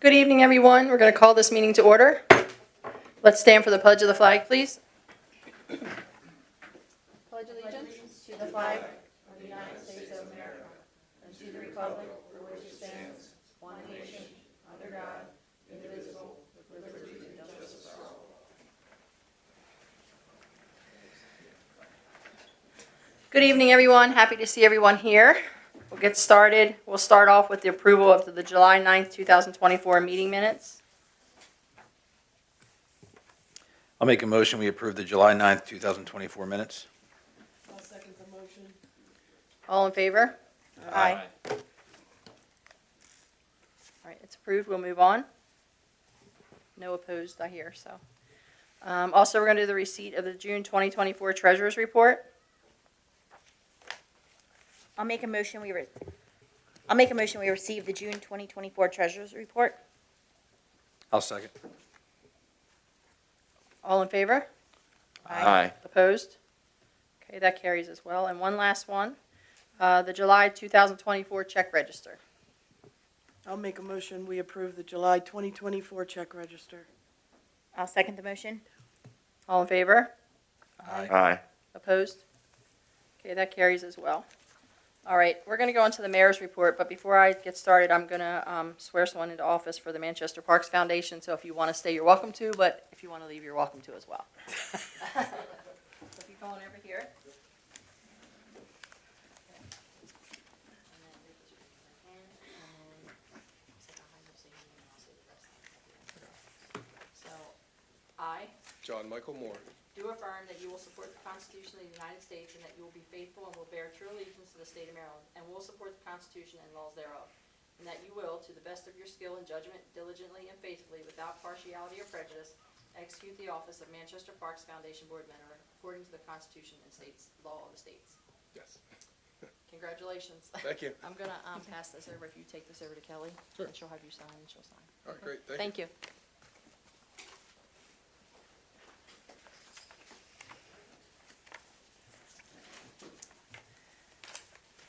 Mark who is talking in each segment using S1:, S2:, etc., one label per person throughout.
S1: Good evening, everyone. We're going to call this meeting to order. Let's stand for the pledge of the flag, please. Pledge allegiance to the flag of the United States of America and to the republic for which it stands, one nation, under God, indivisible, with liberty and justice for all. Good evening, everyone. Happy to see everyone here. We'll get started. We'll start off with the approval of the July 9th, 2024 meeting minutes.
S2: I'll make a motion, we approve the July 9th, 2024 minutes.
S3: I'll second the motion.
S1: All in favor?
S2: Aye.
S1: All right, it's approved. We'll move on. No opposed, I hear, so. Also, we're going to do the receipt of the June 2024 Treasurers Report.
S4: I'll make a motion we receive the June 2024 Treasurers Report.
S2: I'll second.
S1: All in favor? Opposed? Okay, that carries as well. And one last one, the July 2024 check register.
S3: I'll make a motion, we approve the July 2024 check register.
S4: I'll second the motion.
S1: All in favor?
S2: Aye.
S1: Opposed? Okay, that carries as well. All right, we're going to go on to the mayor's report, but before I get started, I'm going to swear someone into office for the Manchester Parks Foundation, so if you want to stay, you're welcome to, but if you want to leave, you're welcome to as well. So if you go on over here. So, I
S5: John Michael Moore,
S1: do affirm that you will support the Constitution of the United States and that you will be faithful and will bear true allegiance to the state of Maryland and will support the Constitution and laws thereof, and that you will, to the best of your skill and judgment, diligently and faithfully, without partiality or prejudice, execute the office of Manchester Parks Foundation Board Member according to the Constitution and states law of the states.
S5: yes.
S1: Congratulations.
S5: Thank you.
S1: I'm gonna pass this over. If you take this over to Kelly,
S5: Sure.
S1: and she'll have you sign, and she'll sign.
S5: All right, great, thank you.
S1: Thank you.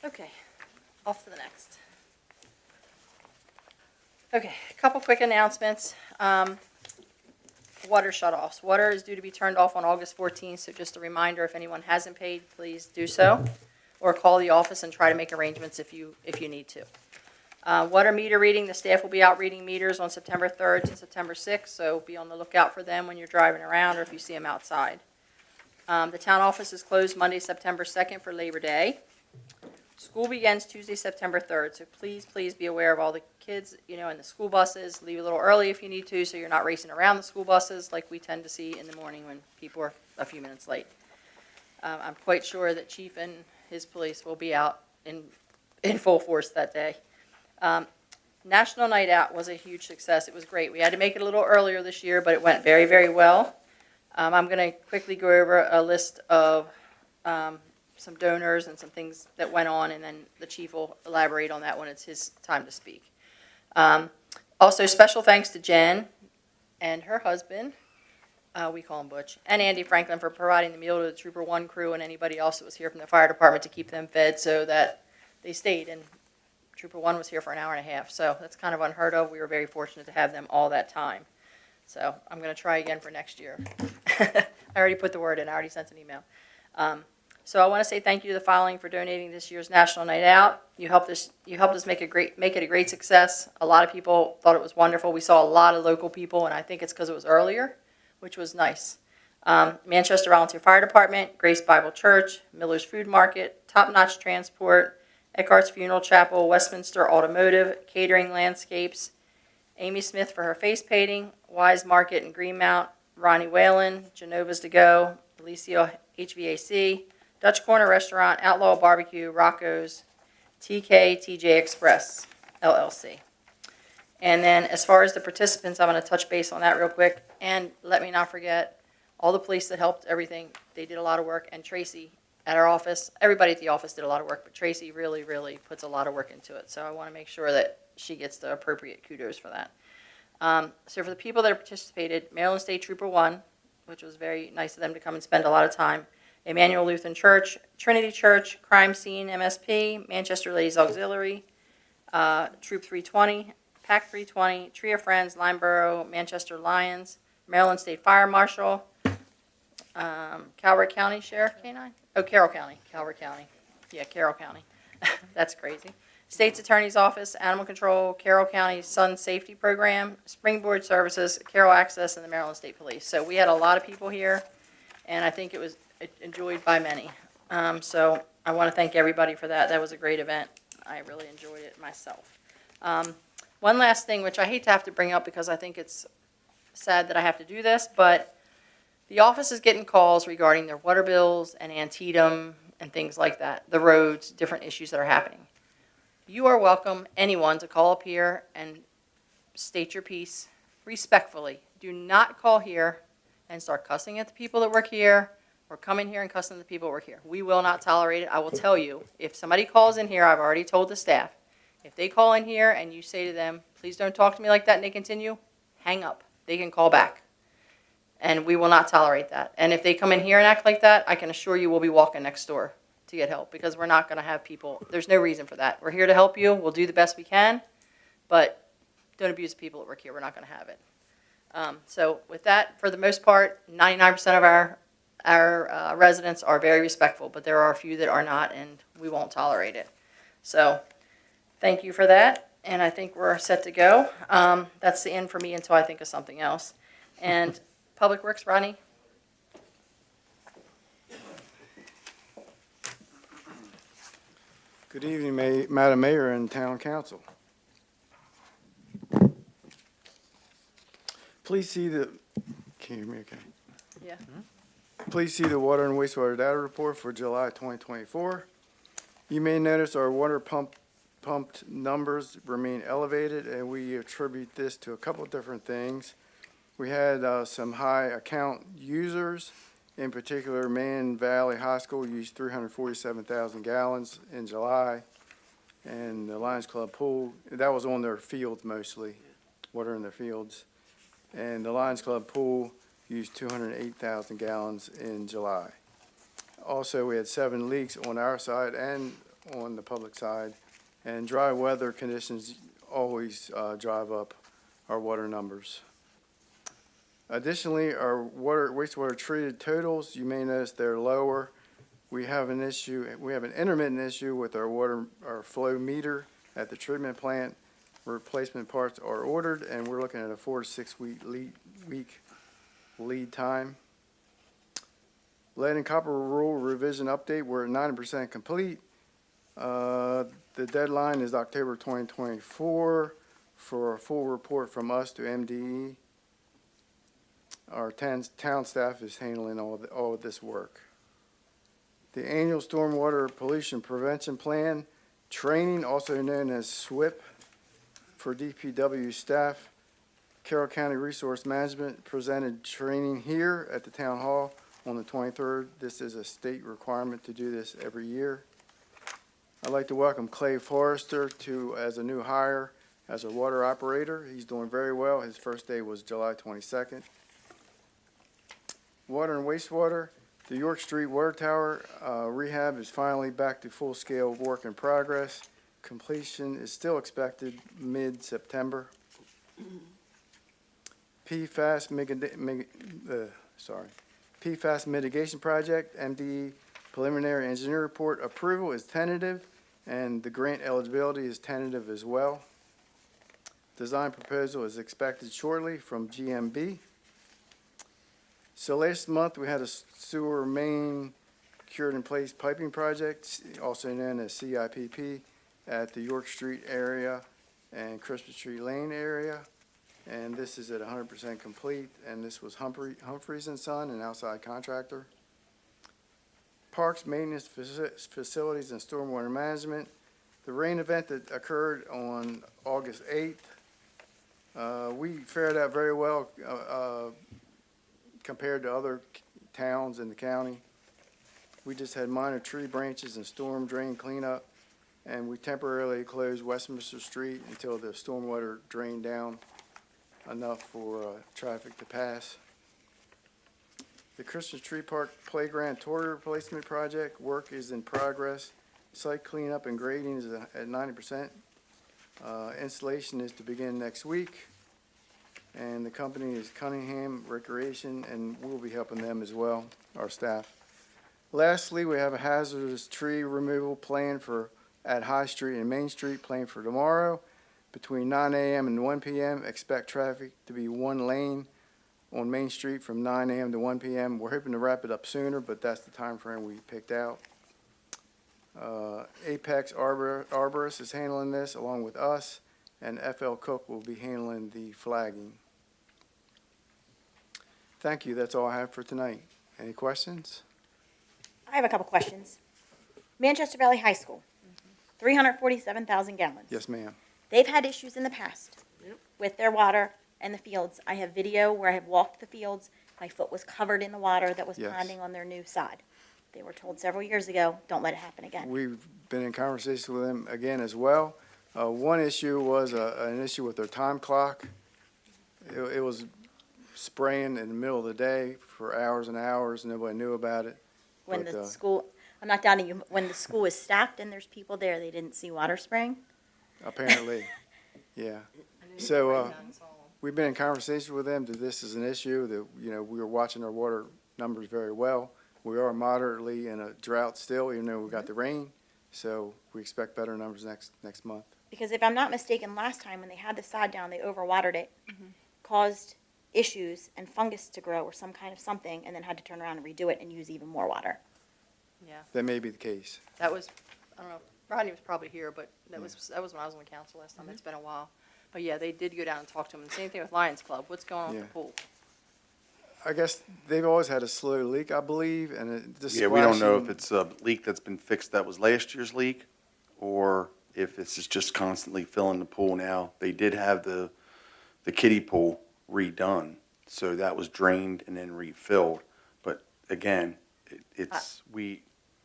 S1: Okay, off to the next. Okay, a couple quick announcements. Water shutoffs. Water is due to be turned off on August 14th, so just a reminder, if anyone hasn't paid, please do so, or call the office and try to make arrangements if you need to. Water meter reading, the staff will be out reading meters on September 3rd to September 6th, so be on the lookout for them when you're driving around or if you see them outside. The town office is closed Monday, September 2nd for Labor Day. School begins Tuesday, September 3rd, so please be aware of all the kids, in the school buses. Leave a little early if you need to, so you're not racing around the school buses like we tend to see in the morning when people are a few minutes late. I'm quite sure that Chief and his police will be out in full force that day. National Night Out was a huge success. It was great. We had to make it a little earlier this year, but it went very, very well. I'm going to quickly go over a list of some donors and some things that went on, and then the chief will elaborate on that when it's his time to speak. Also, special thanks to Jen and her husband, we call him Butch, and Andy Franklin for providing the meal to the Trooper 1 crew and anybody else that was here from the fire department to keep them fed so that they stayed. And Trooper 1 was here for an hour and a half, so that's kind of unheard of. We were very fortunate to have them all that time. So I'm going to try again for next year. I already put the word in. I already sent an email. So I want to say thank you to the following for donating this year's National Night Out. You helped us make it a great success. A lot of people thought it was wonderful. We saw a lot of local people, and I think it's because it was earlier, which was nice. Manchester Volunteer Fire Department, Grace Bible Church, Miller's Food Market, Top Notch Transport, Eckhart's Funeral Chapel, Westminster Automotive, Catering Landscapes, Amy Smith for her face painting, Wise Market in Greenmount, Ronnie Whalen, Genova's To Go, Alicia HVAC, Dutch Corner Restaurant, Outlaw Barbecue, Rocco's, TJ Express, LLC. And then as far as the participants, I'm going to touch base on that real quick. And let me not forget all the police that helped everything. They did a lot of work. And Tracy at our office, everybody at the office did a lot of work, but Tracy really, really puts a lot of work into it. So I want to make sure that she gets the appropriate kudos for that. So for the people that have participated, Maryland State Trooper 1, which was very nice of them to come and spend a lot of time, Emmanuel Lutheran Church, Trinity Church, Crime Scene MSP, Manchester Ladies Auxiliary, Troop 320, PAC 320, Tree of Friends, Limeboro, Manchester Lions, Maryland State Fire Marshal, Calvert County Sheriff K-9? Oh, Carroll County, Calvert County. Yeah, Carroll County. That's crazy. State's Attorney's Office, Animal Control, Carroll County Sun Safety Program, Springboard Services, Carroll Access, and the Maryland State Police. So we had a lot of people here, and I think it was enjoyed by many. So I want to thank everybody for that. That was a great event. I really enjoyed it myself. One last thing, which I hate to have to bring up because I think it's sad that I have to do this, but the office is getting calls regarding their water bills and Antietam and things like that, the roads, different issues that are happening. You are welcome, anyone, to call up here and state your piece respectfully. Do not call here and start cussing at the people that work here or come in here and cussing at the people that work here. We will not tolerate it. I will tell you, if somebody calls in here, I've already told the staff, if they call in here and you say to them, please don't talk to me like that, and they continue, hang up. They can call back. And we will not tolerate that. And if they come in here and act like that, I can assure you we'll be walking next door to get help, because we're not going to have people, there's no reason for that. We're here to help you. We'll do the best we can, but don't abuse the people that work here. We're not going to have it. So with that, for the most part, 99% of our residents are very respectful, but there are a few that are not, and we won't tolerate it. So thank you for that, and I think we're set to go. That's the end for me until I think of something else. And Public Works, Ronnie?
S6: Good evening, Madam Mayor and Town Council. Please see the, can you hear me okay?
S1: Yeah.
S6: Please see the water and wastewater data report for July 2024. You may notice our water pumped numbers remain elevated, and we attribute this to a couple of different things. We had some high account users. In particular, Man Valley High School used 347,000 gallons in July, and the Lions Club pool, that was on their fields mostly, water in their fields. And the Lions Club pool used 208,000 gallons in July. Also, we had 7 leaks on our side and on the public side, and dry weather conditions always drive up our water numbers. Additionally, our wastewater treated totals, you may notice they're lower. We have an intermittent issue with our flow meter at the treatment plant. Replacement parts are ordered, and we're looking at a 4 to 6 week lead time. Lead and copper rule revision update, we're at 90% complete. The deadline is October 2024 for a full report from us to MDE. Our town staff is handling all of this work. The annual stormwater pollution prevention plan training, also known as SWIP, for DPW staff. Carroll County Resource Management presented training here at the town hall on the 23rd. This is a state requirement to do this every year. I'd like to welcome Clay Forrester as a new hire as a water operator. He's doing very well. His first day was July 22nd. Water and wastewater, the York Street Water Tower rehab is finally back to full-scale work in progress. Completion is still expected mid-September. PFAS mitigation project, MDE preliminary engineer report approval is tentative, and the grant eligibility is tentative as well. Design proposal is expected shortly from GMB. So last month, we had a sewer main cured-in-place piping project, also known as CIPP, at the York Street area and Christmas Tree Lane area. And this is at 100% complete, and this was Humphreys & Son, an outside contractor. Parks, maintenance, facilities, and stormwater management. The rain event that occurred on August 8th, we fared out very well compared to other towns in the county. We just had minor tree branches and storm drain cleanup, and we temporarily closed Westminster Street until the stormwater drained down enough for traffic to pass. The Christmas Tree Park Playground Toy Replacement Project, work is in progress. Site cleanup and grading is at 90%. Installation is to begin next week, and the company is Cunningham Recreation, and we'll be helping them as well, our staff. Lastly, we have a hazardous tree removal plan at High Street and Main Street, planned for tomorrow between 9 a.m. and 1 p.m. Expect traffic to be one lane on Main Street from 9 a.m. to 1 p.m. We're hoping to wrap it up sooner, but that's the time frame we picked out. Apex Arborist is handling this along with us, and FL Cook will be handling the flagging. Thank you. That's all I have for tonight. Any questions?
S4: I have a couple questions. Manchester Valley High School, 347,000 gallons.
S6: Yes, ma'am.
S4: They've had issues in the past
S3: Yep.
S4: with their water and the fields. I have video where I have walked the fields. My foot was covered in the water that was
S6: Yes.
S4: ponding on their new sod. They were told several years ago, don't let it happen again.
S6: We've been in conversation with them again as well. One issue was an issue with their time clock. It was spraying in the middle of the day for hours and hours. Nobody knew about it.
S4: When
S6: But,
S4: the school, I'm not doubting you, when the school is staffed and there's people there, they didn't see water spraying?
S6: Apparently, yeah. So, we've been in conversation with them that this is an issue, that, we are watching our water numbers very well. We are moderately in a drought still, even though we got the rain, so we expect better numbers next month.
S4: Because if I'm not mistaken, last time when they had the sod down, they overwatered it, caused issues and fungus to grow or some kind of something, and then had to turn around and redo it and use even more water.
S1: Yeah,
S6: That may be the case.
S1: that was, I don't know, Rodney was probably here, but that was when I was on the council last time. It's been a while. But yeah, they did go down and talk to him. And same thing with Lions Club. What's going on with the
S6: Yeah.
S1: pool?
S6: I guess they've always had a slow leak, I believe, and it just
S2: Yeah, we don't know if
S6: splashing-
S2: it's a leak that's been fixed that was last year's leak, or if this is just constantly filling the pool now. They did have the kiddie pool redone, so that was drained and then refilled. But again,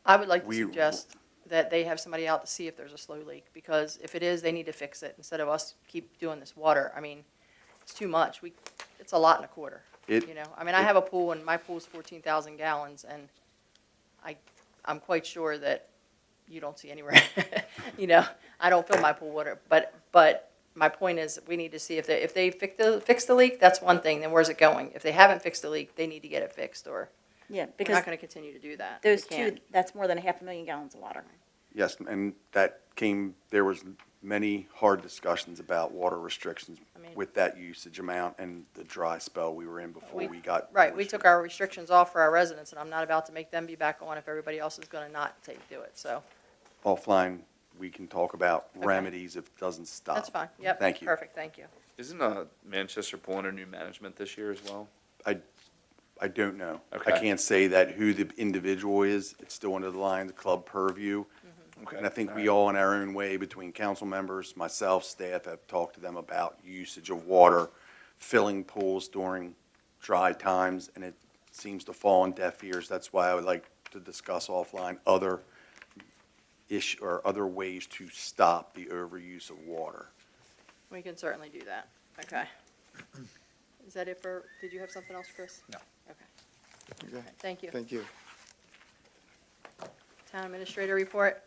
S1: I would like to
S2: We-
S1: suggest that they have somebody out to see if there's a slow leak, because if it is, they need to fix it instead of us keep doing this water. I mean, it's too much. It's a lot in a quarter,
S2: It-
S1: you know? I mean, I have a pool and my pool's 14,000 gallons, and I'm quite sure that you don't see anywhere, you know? I don't fill my pool water, but my point is, we need to see if they fix the leak, that's one thing, then where's it going? If they haven't fixed the leak, they need to get it fixed, or
S4: Yeah,
S1: we're
S4: because
S1: not gonna continue to do that.
S4: those
S1: We
S4: two,
S1: can't.
S4: that's more than 500,000 gallons of water.
S2: Yes, and there was many hard discussions about water restrictions
S1: I mean-
S2: with that usage amount and the dry spell we were in before we got.
S1: Right, we took our restrictions off for our residents, and I'm not about to make them be back on if everybody else is gonna not do it, so,
S2: Offline, we can talk about
S1: Okay.
S2: remedies if it doesn't stop.
S1: that's fine, yep.
S2: Thank you.
S1: Perfect, thank you.
S7: Isn't Manchester Pool under new management this year as well?
S2: I don't know. I
S7: Okay.
S2: can't say that who the individual is. It's still under the Lions Club purview.
S7: Okay.
S2: And I think we all in our own way, between council members, myself, staff, have talked to them about usage of water, filling pools during dry times, and it seems to fall on deaf ears. That's why I would like to discuss offline other other ways to stop the overuse of water.
S1: We can certainly do that, okay. Is that it did you have something else, Chris?
S2: No.
S1: Okay,
S6: Okay,
S1: thank you.
S6: thank you.
S1: Town administrator report?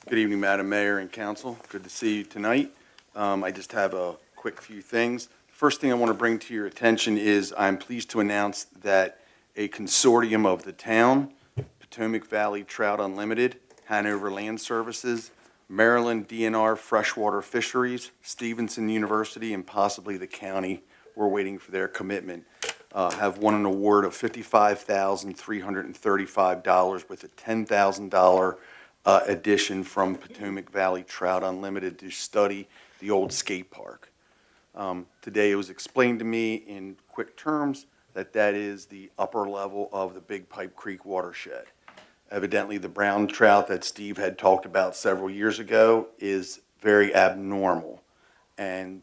S2: Good evening, Madam Mayor and Council. Good to see you tonight. I just have a quick few things. First thing I want to bring to your attention is I'm pleased to announce that a consortium of the town, Potomac Valley Trout Unlimited, Hanover Land Services, Maryland DNR Freshwater Fisheries, Stevenson University, and possibly the county, we're waiting for their commitment, have won an award of $55,335 with a $10,000 addition from Potomac Valley Trout Unlimited to study the old skate park. Today it was explained to me in quick terms that that is the upper level of the Big Pipe Creek watershed. Evidently, the brown trout that Steve had talked about several years ago is very abnormal, and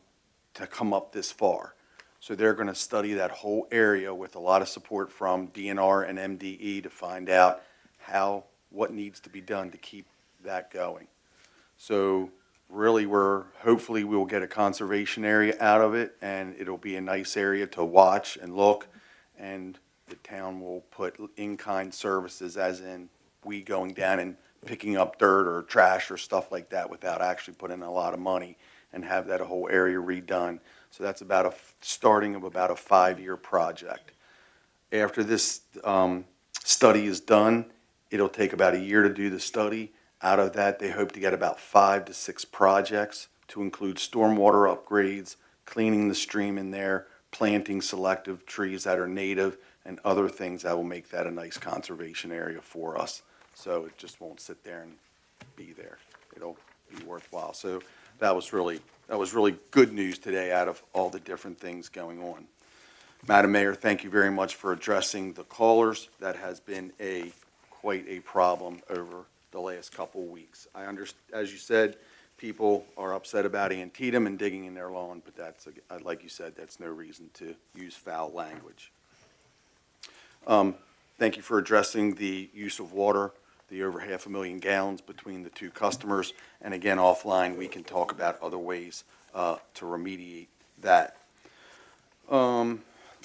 S2: to come up this far. So they're going to study that whole area with a lot of support from DNR and MDE to find out what needs to be done to keep that going. So really, hopefully we'll get a conservation area out of it, and it'll be a nice area to watch and look, and the town will put in-kind services, as in we going down and picking up dirt or trash or stuff like that without actually putting in a lot of money and have that whole area redone. So that's about starting of about a 5-year project. After this study is done, it'll take about a year to do the study. Out of that, they hope to get about 5 to 6 projects to include stormwater upgrades, cleaning the stream in there, planting selective trees that are native, and other things that will make that a nice conservation area for us. So it just won't sit there and be there. It'll be worthwhile. So that was really good news today out of all the different things going on. Madam Mayor, thank you very much for addressing the callers. That has been quite a problem over the last couple of weeks. As you said, people are upset about Antietam and digging in their lawn, but that's, like you said, that's no reason to use foul language. Thank you for addressing the use of water, the over 500,000 gallons between the two customers. And again, offline, we can talk about other ways to remediate that. Let's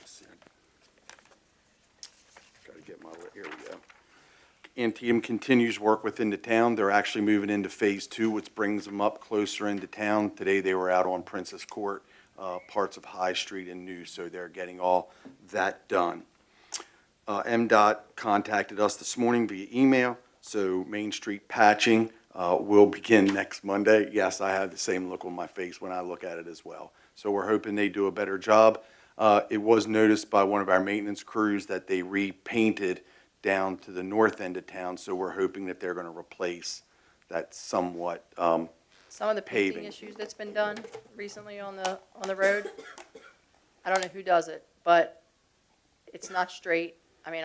S2: see. Got to get here we go. Antietam continues work within the town. They're actually moving into Phase 2, which brings them up closer into town. Today, they were out on Princess Court, parts of High Street and New, so they're getting all that done. MDOT contacted us this morning via email, so Main Street patching will begin next Monday. Yes, I have the same look on my face when I look at it as well. So we're hoping they do a better job. It was noticed by one of our maintenance crews that they repainted down to the north end of town, so we're hoping that they're going to replace that somewhat.
S1: Some of the painting
S2: Paving.
S1: issues that's been done recently on the road, I don't know who does it, but it's not straight. I mean,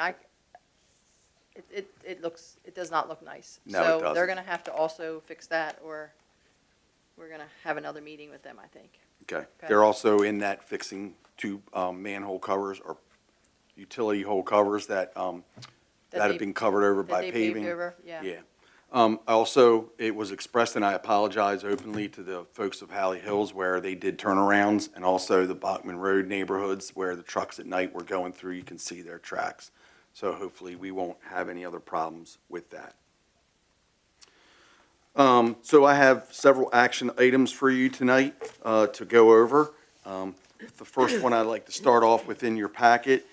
S1: it does not look nice.
S2: No, it
S1: So
S2: doesn't.
S1: they're gonna have to also fix that, or we're gonna have another meeting with them, I think.
S2: Okay.
S1: Okay.
S2: They're also in that fixing two manhole covers or utility hole covers that have
S1: they-
S2: been covered over
S1: That
S2: by
S1: they paved
S2: paving.
S1: over, yeah.
S2: Yeah. Also, it was expressed, and I apologize openly to the folks of Halley Hills where they did turnarounds, and also the Bachman Road neighborhoods where the trucks at night were going through, you can see their tracks. So hopefully we won't have any other problems with that. So I have several action items for you tonight to go over. The first one I'd like to start off with in your packet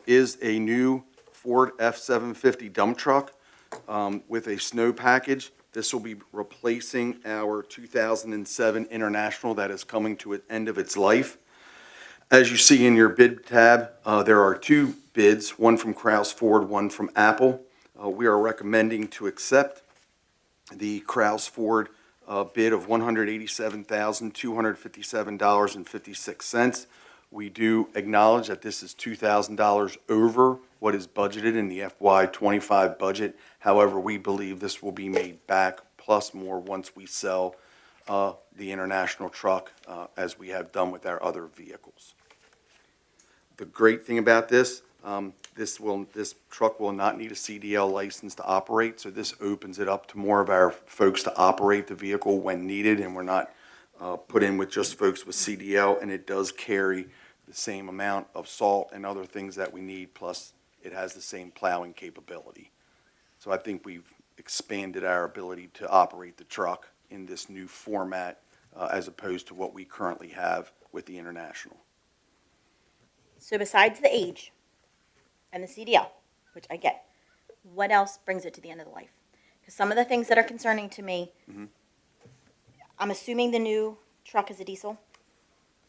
S2: is a new Ford F-750 dump truck with a snow package. This will be replacing our 2007 International that is coming to an end of its life. As you see in your bid tab, there are 2 bids, one from Krause Ford, one from Apple. We are recommending to accept the Krause Ford bid of $187,257.56. We do acknowledge that this is $2,000 over what is budgeted in the FY25 budget. However, we believe this will be made back plus more once we sell the International truck, as we have done with our other vehicles. The great thing about this truck will not need a CDL license to operate, so this opens it up to more of our folks to operate the vehicle when needed, and we're not put in with just folks with CDL, and it does carry the same amount of salt and other things that we need, plus it has the same plowing capability. So I think we've expanded our ability to operate the truck in this new format as opposed to what we currently have with the International.
S4: So besides the age and the CDL, which I get, what else brings it to the end of the life? Because some of the things that are concerning to me, I'm assuming the new truck is a diesel,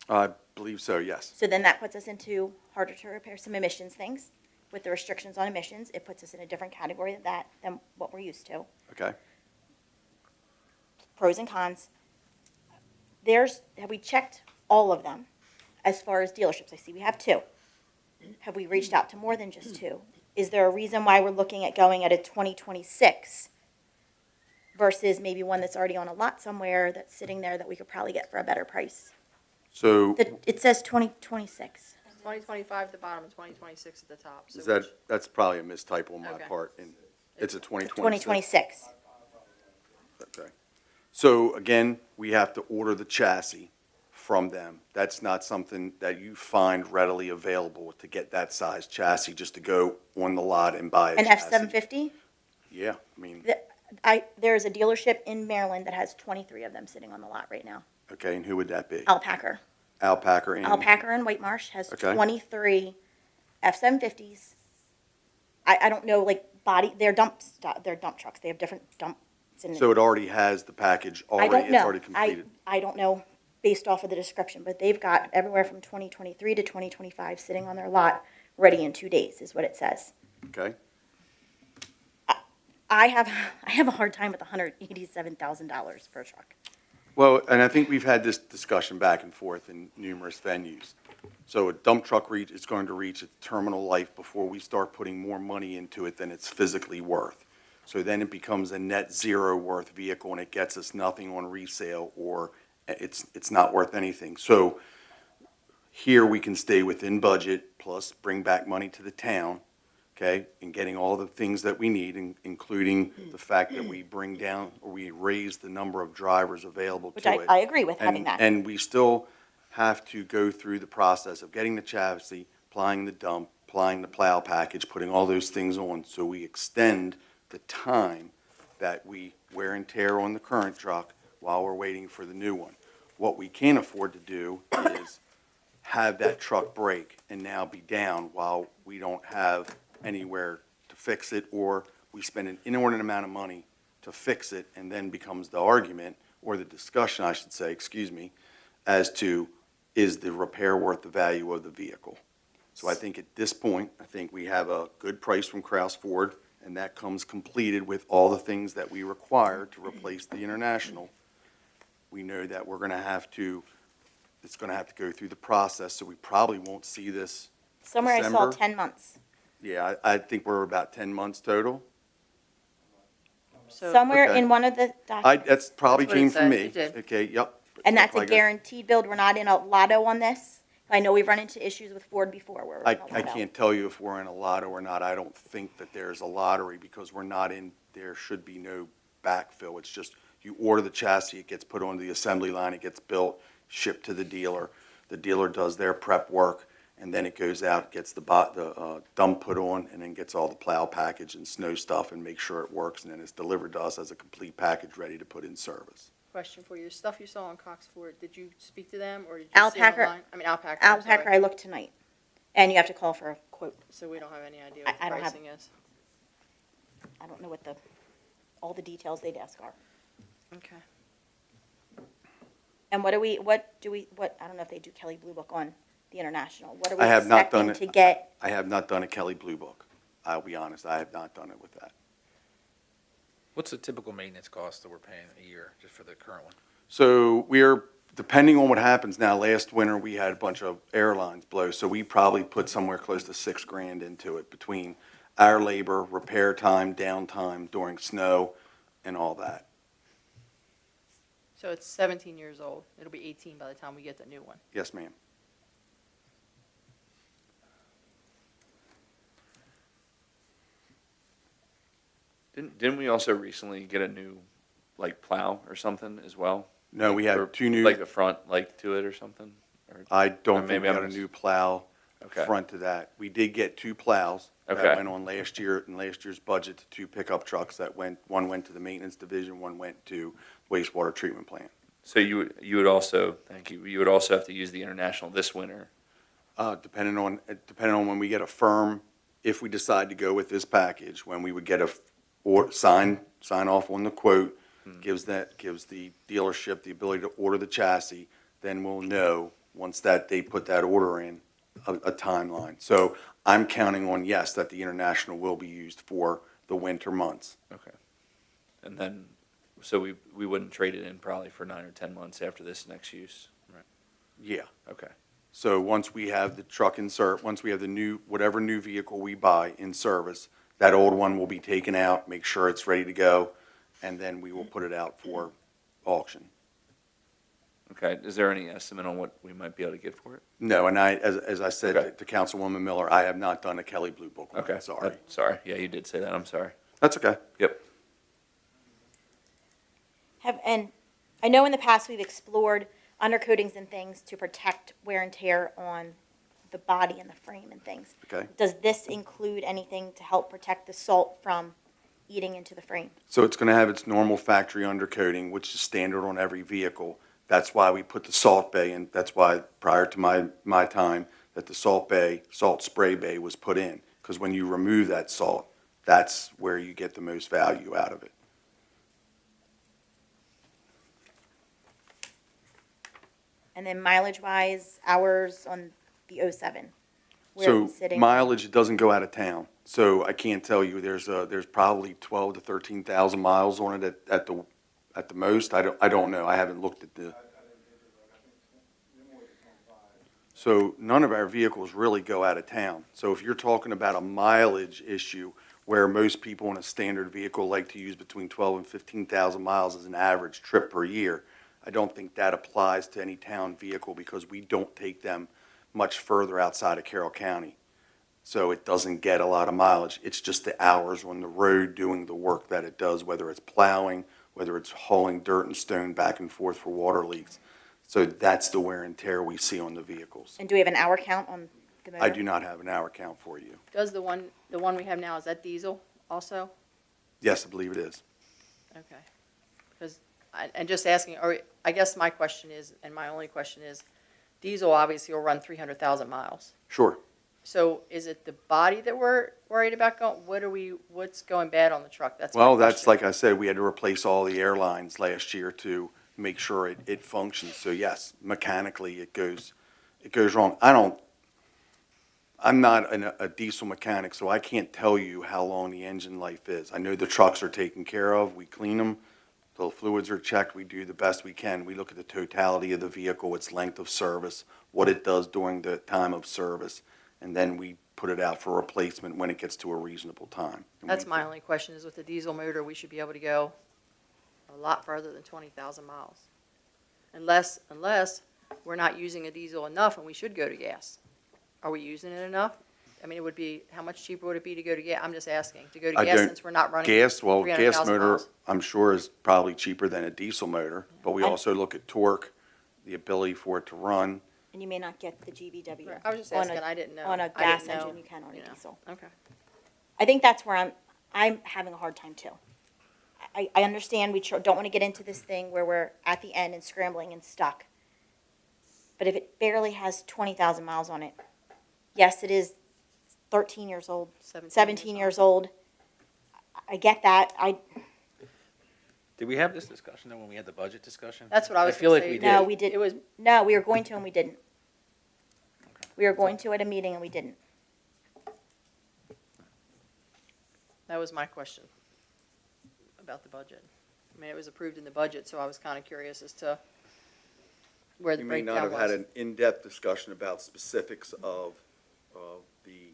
S2: I believe so, yes.
S4: so then that puts us into harder to repair some emissions things. With the restrictions on emissions, it puts us in a different category than what we're used to.
S2: Okay.
S4: Pros and cons. Have we checked all of them as far as dealerships? I see we have 2. Have we reached out to more than just 2? Is there a reason why we're looking at going at a 2026 versus maybe one that's already on a lot somewhere that's sitting there that we could probably get for a better price?
S2: So
S4: It says 2026.
S1: 2025 at the bottom and 2026 at the top. So
S2: is that's probably a mistype on my
S1: Okay.
S2: part, and it's a 2026.
S4: 2026.
S2: Okay. So again, we have to order the chassis from them. That's not something that you find readily available to get that size chassis just to go on the lot and buy a
S4: An
S2: chassis.
S4: F-750?
S2: Yeah, I mean,
S4: There's a dealership in Maryland that has 23 of them sitting on the lot right now.
S2: Okay, and who would that be?
S4: Alpaca.
S2: Alpaca and?
S4: Alpaca in White Marsh has
S2: Okay.
S4: 23 F-750s. I don't know, like, they're dump trucks. They have different dumps.
S2: So it already has the package
S4: I
S2: already,
S4: don't
S2: it's
S4: know.
S2: already completed?
S4: I don't know based off of the description, but they've got everywhere from 2023 to 2025 sitting on their lot, ready in 2 days, is what it says.
S2: Okay,
S4: I have a hard time with $187,000 per truck.
S2: well, and I think we've had this discussion back and forth in numerous venues. So a dump truck is going to reach its terminal life before we start putting more money into it than it's physically worth. So then it becomes a net zero worth vehicle and it gets us nothing on resale, or it's not worth anything. So here we can stay within budget, plus bring back money to the town, okay? And getting all the things that we need, including the fact that we bring down, or we raise the number of drivers available
S4: Which
S2: to it.
S4: I agree with having that.
S2: And we still have to go through the process of getting the chassis, applying the dump, applying the plow package, putting all those things on, so we extend the time that we wear and tear on the current truck while we're waiting for the new one. What we can't afford to do is have that truck break and now be down while we don't have anywhere to fix it, or we spend an inordinate amount of money to fix it, and then becomes the argument, or the discussion, I should say, as to, is the repair worth the value of the vehicle? So I think at this point, I think we have a good price from Kraus Ford, and that comes completed with all the things that we require to replace the International. We know that it's gonna have to go through the process, so we probably won't see this.
S4: Somewhere I saw
S2: December?
S4: 10 months.
S2: Yeah, I think we're about 10 months total.
S1: So,
S4: Somewhere
S2: okay.
S4: in one of the documents.
S2: That's probably
S1: That's what it
S2: came from
S1: said.
S2: me.
S1: It did.
S2: Okay, yep.
S4: And that's a
S2: Like
S4: guaranteed build. We're not in a lotto on this. I know we've run into issues with Ford before where we're
S2: I
S4: in a lotto.
S2: can't tell you if we're in a lotto or not. I don't think that there's a lottery, because we're not in, there should be no backfill. It's just, you order the chassis, it gets put onto the assembly line, it gets built, shipped to the dealer. The dealer does their prep work, and then it goes out, gets the dump put on, and then gets all the plow package and snow stuff and makes sure it works, and then it's delivered to us as a complete package ready to put in service.
S1: question for you, stuff you saw on Cox Ford, did you speak to them, or did you see it
S4: Alpaca-
S1: online? I mean, Alpaca, I'm
S4: Alpaca,
S1: sorry.
S4: I looked tonight. And you have to call for a quote.
S1: So we don't have any idea what
S4: I
S1: the
S4: don't have-
S1: pricing is?
S4: I don't know what all the details they'd ask are.
S1: Okay.
S4: And I don't know if they do Kelly Blue Book on the International. What are we
S2: I have not done
S4: expecting
S2: it.
S4: to get?
S2: I have not done a Kelly Blue Book. I'll be honest, I have not done it with that.
S8: What's the typical maintenance cost that we're paying a year just for the current one?
S2: So we're, depending on what happens now, last winter, we had a bunch of airlines blow, so we probably put somewhere close to $6,000 into it between our labor, repair time, downtime during snow, and all that.
S1: So it's 17 years old. It'll be 18 by the time we get the new one.
S2: Yes, ma'am.
S7: Didn't we also recently get a new, like, plow or something as well?
S2: No, we
S7: Or,
S2: had two new,
S7: like, the front, like, to it or something? Or-
S2: I
S7: or
S2: don't think
S7: maybe
S2: we
S7: I'm
S2: got a
S7: mis-
S2: new plow
S7: Okay.
S2: front to that. We did get two plows that
S7: Okay.
S2: went on last year, in last year's budget, to two pickup trucks that one went to the maintenance division, one went to wastewater treatment plant.
S7: So you would also, thank you, you would also have to use the International this winter?
S2: Depending on when we get a firm, if we decide to go with this package, when we would get or sign off on the quote, gives the dealership the ability to order the chassis, then we'll know, once that they put that order in, a timeline. So I'm counting on, yes, that the International will be used for the winter months.
S7: Okay. And then, so we wouldn't trade it in probably for 9 or 10 months after this next use? Right.
S2: Yeah.
S7: Okay.
S2: So once we have the truck once we have whatever new vehicle we buy in service, that old one will be taken out, make sure it's ready to go, and then we will put it out for auction.
S7: Okay. Is there any estimate on what we might be able to get for it?
S2: No, and as I said
S7: Okay.
S2: to Councilwoman Miller, I have not done a Kelly Blue Book one.
S7: Okay.
S2: Sorry.
S7: Sorry. Yeah, you did say that. I'm sorry.
S2: That's okay.
S7: Yep.
S4: And I know in the past we've explored undercoatings and things to protect wear and tear on the body and the frame and things.
S2: Okay.
S4: Does this include anything to help protect the salt from eating into the frame?
S2: So it's gonna have its normal factory undercoating, which is standard on every vehicle. That's why we put the salt bay in. That's why prior to my time, that the salt spray bay was put in. Because when you remove that salt, that's where you get the most value out of it.
S4: And then mileage-wise, hours on the '07? Where
S2: So
S4: it's sitting?
S2: mileage, it doesn't go out of town. So I can't tell you, there's probably 12 to 13,000 miles on it at the most. I don't know. I haven't looked at the. So none of our vehicles really go out of town. So if you're talking about a mileage issue where most people in a standard vehicle like to use between 12 and 15,000 miles as an average trip per year, I don't think that applies to any town vehicle because we don't take them much further outside of Carroll County. So it doesn't get a lot of mileage. It's just the hours on the road doing the work that it does, whether it's plowing, whether it's hauling dirt and stone back and forth for water leaks. So that's the wear and tear we see on the vehicles.
S4: And do we have an hour count on the motor?
S2: I do not have an hour count for you.
S1: Does the one we have now, is that diesel also?
S2: Yes, I believe it is.
S1: Okay. Because, and just asking, or I guess my question is, and my only question is, diesel obviously will run 300,000 miles.
S2: Sure.
S1: So is it the body that we're worried about what's going bad on the truck? That's my
S2: Well, that's
S1: question.
S2: like I said, we had to replace all the airlines last year to make sure it functions. So yes, mechanically it goes wrong. I'm not a diesel mechanic, so I can't tell you how long the engine life is. I know the trucks are taken care of. We clean them. The fluids are checked. We do the best we can. We look at the totality of the vehicle, its length of service, what it does during the time of service, and then we put it out for replacement when it gets to a reasonable time. And
S1: That's
S2: we-
S1: my only question is with the diesel motor, we should be able to go a lot further than 20,000 miles. Unless we're not using a diesel enough and we should go to gas. Are we using it enough? I mean, how much cheaper would it be to go to gas? I'm just asking, to go to
S2: I
S1: gas
S2: don't-
S1: since we're not running
S2: Gas
S1: 300,000
S2: motor,
S1: miles.
S2: I'm sure is probably cheaper than a diesel motor, but we
S4: I-
S2: also look at torque, the ability for it to run.
S4: And you may not get the GVW.
S1: I was just
S4: on
S1: asking,
S4: a-
S1: I didn't know.
S4: On a
S1: I didn't
S4: gas
S1: know,
S4: engine, you can on
S1: you
S4: a
S1: know.
S4: diesel.
S1: Okay.
S4: I think that's where I'm having a hard time too. I understand we don't want to get into this thing where we're at the end and scrambling and stuck. But if it barely has 20,000 miles on it, yes, it is 13 years old, 17 years old. I get that.
S8: Did we have this discussion though when we had the budget discussion?
S1: That's what I was
S8: feel
S1: gonna
S8: like
S1: say.
S8: we did.
S4: No, we did.
S1: It was,
S4: No, we were going to and we didn't. We were going to at a meeting and we didn't.
S1: that was my question about the budget. I mean, it was approved in the budget, so I was kind of curious as to where the
S2: You may
S1: breakdown
S2: not
S1: was.
S2: have had an in-depth discussion about specifics of the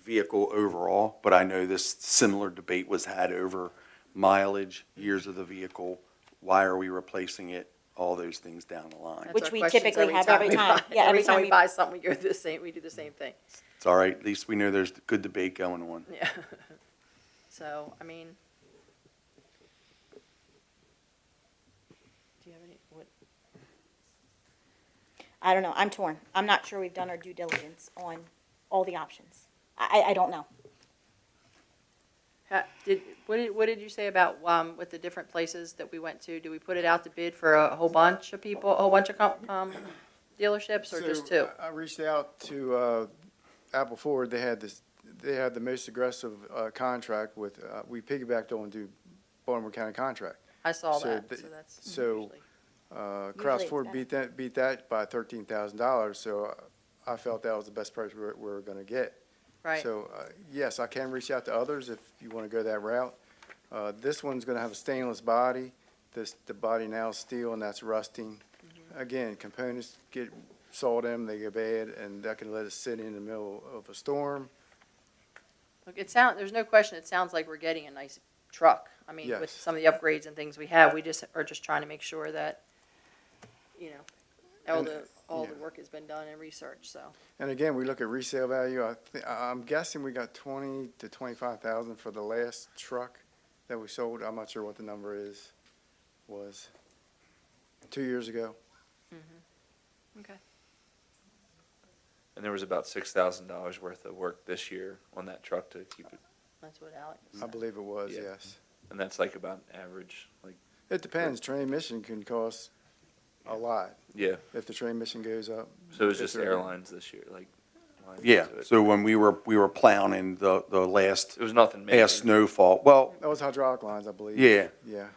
S2: vehicle overall, but I know this similar debate was had over mileage, years of the vehicle, why are we replacing it, all those things down the line.
S1: That's
S4: Which
S1: our
S4: we
S1: questions
S4: typically have every
S1: we
S4: time.
S1: buy-
S4: Yeah, every time
S1: we
S4: we-
S1: buy something, we do the same thing.
S2: It's all right, at least we know there's good debate going on.
S1: Yeah. So, I mean, do you have any,
S4: I don't know. I'm torn. I'm not sure we've done our due diligence on all the options. I don't know.
S1: what did you say about, with the different places that we went to? Do we put it out to bid for a whole bunch of people, a whole bunch of, dealerships or just two?
S6: I reached out to Apple Ford. They had the most aggressive contract with, we piggybacked on to Baltimore County contract.
S1: I saw
S6: So
S1: that,
S6: the-
S1: so that's
S6: so-
S1: usually.
S6: Kraus
S4: it's
S6: Ford beat that by $13,000, so I felt that was the best price we were gonna get.
S1: Right,
S6: So, yes, I can reach out to others if you wanna go that route. This one's gonna have a stainless body. The body now is steel and that's rusting.
S1: Mm-hmm.
S6: Again, components get sawed in, they get bad, and that can let us sit in the middle of a storm.
S1: look, there's no question, it sounds like we're getting a nice truck. I mean, with
S6: Yes.
S1: some of the upgrades and things we have, we just are just trying to make sure that, all
S6: And,
S1: the
S6: yeah.
S1: work has been done and research, so.
S6: And again, we look at resale value. I'm guessing we got 20 to 25,000 for the last truck that we sold. I'm not sure what the number was 2 years ago.
S1: Okay.
S7: And there was about $6,000 worth of work this year on that truck to keep it
S1: That's what Alex
S6: I
S1: said.
S6: believe it was,
S7: Yeah.
S6: yes.
S7: And that's like about average, like,
S6: It depends. Train mission can cost a lot
S7: yeah.
S6: if the train mission goes up.
S7: So it was
S6: If
S7: just
S6: they're-
S7: airlines this year, like. lines
S2: Yeah,
S7: into it.
S2: so when we were plowing in the last
S7: It was nothing major.
S2: snowfall, well,
S6: That was hydraulic lines, I believe.
S2: yeah.
S6: Yeah.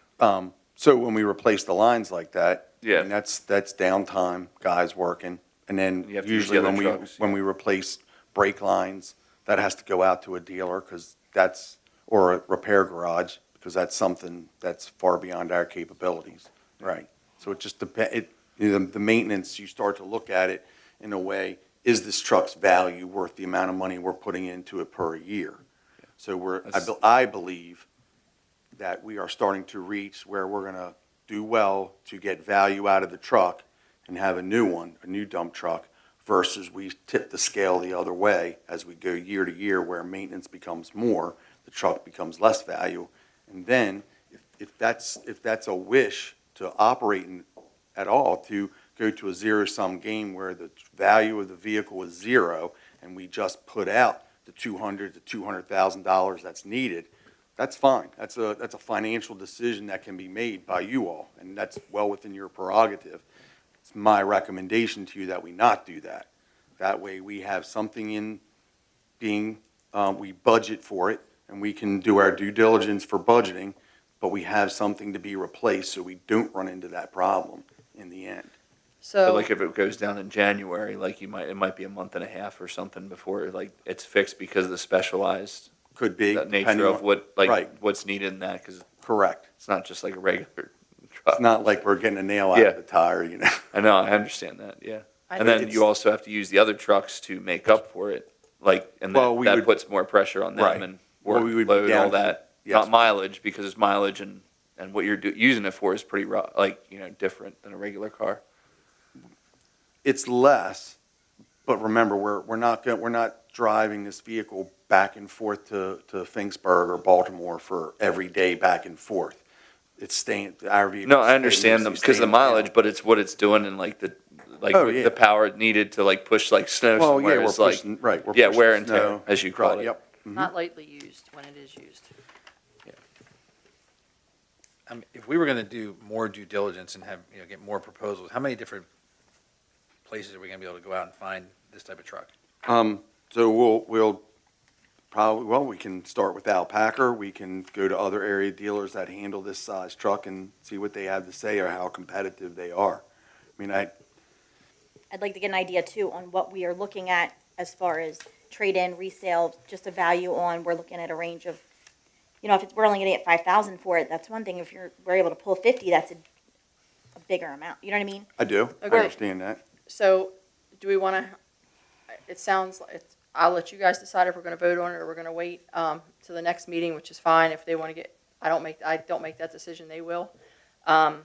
S2: So when we replace the lines like that,
S7: Yeah.
S2: and that's downtime, guys working. And then
S7: You have to use
S2: usually
S7: the
S2: when
S7: other
S2: we,
S7: trucks,
S2: when
S7: yeah.
S2: we replace brake lines, that has to go out to a dealer, because that's, or a repair garage, because that's something that's far beyond our capabilities, right? So it just the maintenance, you start to look at it in a way, is this truck's value worth the amount of money we're putting into it per year? So
S7: That's-
S2: I believe that we are starting to reach where we're gonna do well to get value out of the truck and have a new one, a new dump truck, versus we tip the scale the other way as we go year to year, where maintenance becomes more, the truck becomes less value. And then, if that's a wish to operate at all, to go to a zero-sum game where the value of the vehicle is zero, and we just put out the $200,000 to $200,000 that's needed, that's fine. That's a financial decision that can be made by you all, and that's well within your prerogative. It's my recommendation to you that we not do that. That way, we have something in being, we budget for it, and we can do our due diligence for budgeting, but we have something to be replaced, so we don't run into that problem in the end.
S7: But
S1: So,
S7: like if it goes down in January, like it might be a month and a half or something before like it's fixed because of the specialized
S2: Could be,
S7: that
S2: depending
S7: nature of
S2: on,
S7: what, like,
S2: right.
S7: what's needed in that, because
S2: correct.
S7: it's not just like a regular truck.
S2: It's not like we're getting a nail out
S7: Yeah.
S2: of the tire, you know?
S7: I know, I understand that, yeah.
S1: I
S7: And
S1: think
S7: then you also have to use the other trucks to make up for it, like, and
S2: Well,
S7: that,
S2: we
S7: that
S2: would-
S7: puts more pressure on them
S2: Right.
S7: and
S2: Well, we would be
S7: workload,
S2: down
S7: all
S2: to-
S7: that.
S2: yes.
S7: Not mileage, because it's mileage and what you're using it for is pretty raw, like, different than a regular car.
S2: It's less, but remember, we're not driving this vehicle back and forth to Finksburg or Baltimore for every day back and forth. It's staying, our vehicle.
S7: No, I understand them because of the mileage, but it's what it's doing and like
S2: Oh, yeah.
S7: the power needed to like push like snow
S2: Well,
S7: somewhere
S2: yeah, we're
S7: is like,
S2: pushing, right. we're
S7: yeah,
S2: pushing
S7: wear and tear,
S2: snow.
S7: as you call
S2: Right,
S7: it.
S2: Yep.
S1: not lightly used when it is used.
S8: If we were gonna do more due diligence and have, get more proposals, how many different places are we gonna be able to go out and find this type of truck?
S2: So we'll probably, well, we can start with Alpaca. We can go to other area dealers that handle this size truck and see what they have to say or how competitive they are. I mean,
S4: I'd like to get an idea too on what we are looking at as far as trade-in, resale, just a value on, we're looking at a range of, if we're only gonna get 5,000 for it, that's one thing. If we're able to pull 50, that's a bigger amount. You know what I mean?
S2: I do. I
S1: Agreed.
S2: understand that.
S1: So, do we want to, it sounds like, I'll let you guys decide if we're going to vote on it or we're going to wait to the next meeting, which is fine. If they want to get, I don't make that decision, they will. And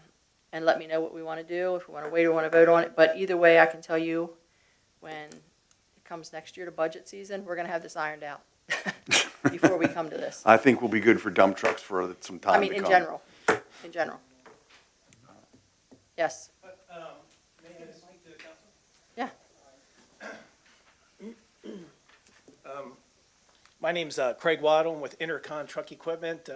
S1: let me know what we want to do, if we want to wait or want to vote on it. But either way, I can tell you, when it comes next year to budget season, we're going to have this ironed out before we come to this.
S2: I think we'll be good for dump trucks for some time
S1: I
S2: to
S1: mean,
S2: come.
S1: in general. Yes.
S9: May I speak to the council?
S1: Yeah.
S9: My name's Craig Waddle. I'm with Intercon Truck Equipment.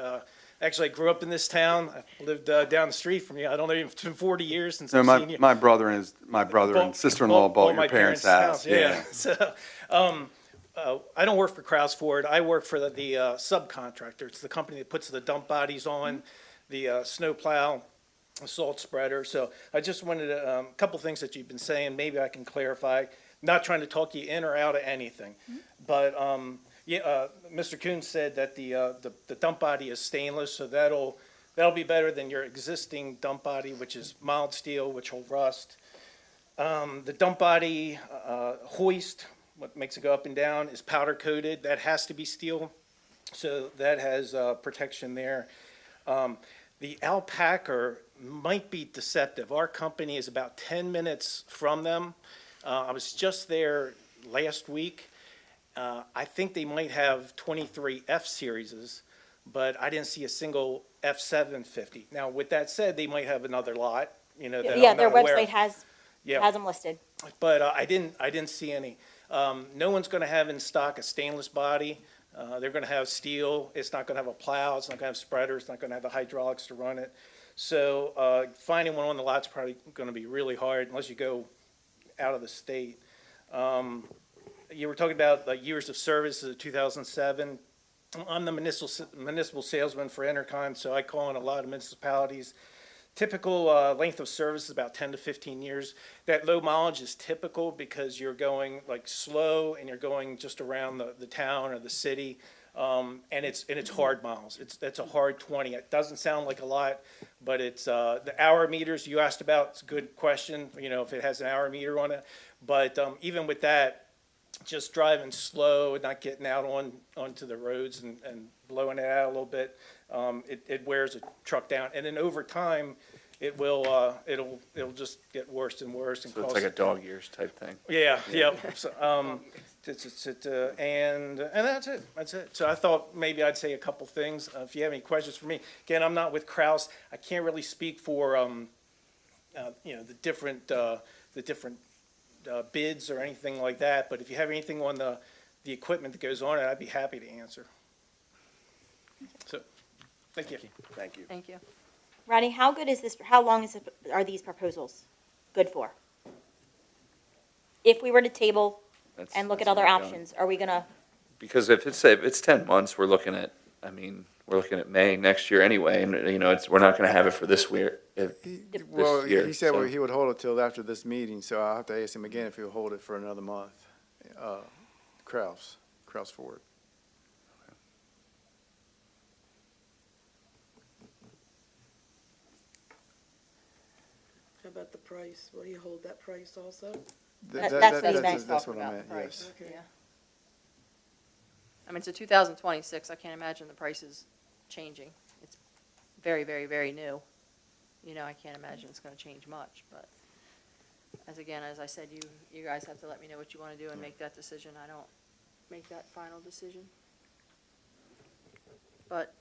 S9: Actually, I grew up in this town. I lived down the street from you. I don't know, it's been 40 years since
S2: So
S9: I've seen you.
S2: my brother and sister-in-law bought your
S9: my
S2: parents' house.
S9: Yeah. So, I don't work for Crowsford. I work for the subcontractor. It's the company that puts the dump bodies on, the snow plow, the salt spreader. So I just wanted to, a couple things that you've been saying, maybe I can clarify. Not trying to talk you in or out of anything, but Mr. Coon said that the dump body is stainless, so that'll be better than your existing dump body, which is mild steel, which will rust. The dump body hoist, what makes it go up and down, is powder coated. That has to be steel, so that has protection there. The Alpaca might be deceptive. Our company is about 10 minutes from them. I was just there last week. I think they might have 23 F-Series, but I didn't see a single F-750. Now, with that said, they might have another lot, that
S4: Yeah,
S9: I'm
S4: their
S9: not aware
S4: website
S9: of.
S4: has
S9: Yeah,
S4: them listed.
S9: but I didn't see any. No one's gonna have in stock a stainless body. They're gonna have steel, it's not gonna have a plow, it's not gonna have spreaders, it's not gonna have the hydraulics to run it. So, finding one on the lot's probably gonna be really hard unless you go out of the state. You were talking about like years of service, 2007. I'm the municipal salesman for Intercon, so I call in a lot of municipalities. Typical length of service is about 10 to 15 years. That low mileage is typical because you're going like slow and you're going just around the town or the city. And it's hard miles. It's a hard 20. It doesn't sound like a lot, but it's the hour meters you asked about. It's a good question. You know, if it has an hour meter on it, but even with that, just driving slow and not getting out onto the roads and blowing it out a little bit, it wears a truck down. And then over time, it'll just get worse and worse and
S7: So it's
S9: cause.
S7: like a dog years type thing.
S9: Yeah, yep. So, and that's it. That's it. So I thought maybe I'd say a couple things. If you have any questions for me, again, I'm not with Kraus. I can't really speak for the different bids or anything like that. But if you have anything on the equipment that goes on it, I'd be happy to answer. So, thank you.
S2: Thank you.
S1: Thank you.
S4: Rodney, how good is this, how long are these proposals good for? If we were to table
S7: That's-
S4: and look at
S7: that's
S4: other
S7: where we're going.
S4: options, are we gonna,
S7: Because if it's 10 months, we're looking at May next year anyway, and, you know, we're not gonna have it for this year.
S6: Well,
S7: year,
S6: he said
S7: so-
S6: he would hold it till after this meeting, so I'll have to ask him again if he'll hold it for another month. Kraus Ford.
S3: How about the price? Will you hold that price also?
S4: That's what he's
S6: That's what
S1: talking
S6: I
S1: about,
S6: meant,
S1: the price.
S6: yes.
S3: Okay.
S1: Yeah. I mean, it's a 2026. I can't imagine the price is changing. It's very, very, very new. You know, I can't imagine it's gonna change much, but as I said, you guys have to let me know what you wanna do and make that decision. I don't make that final decision. But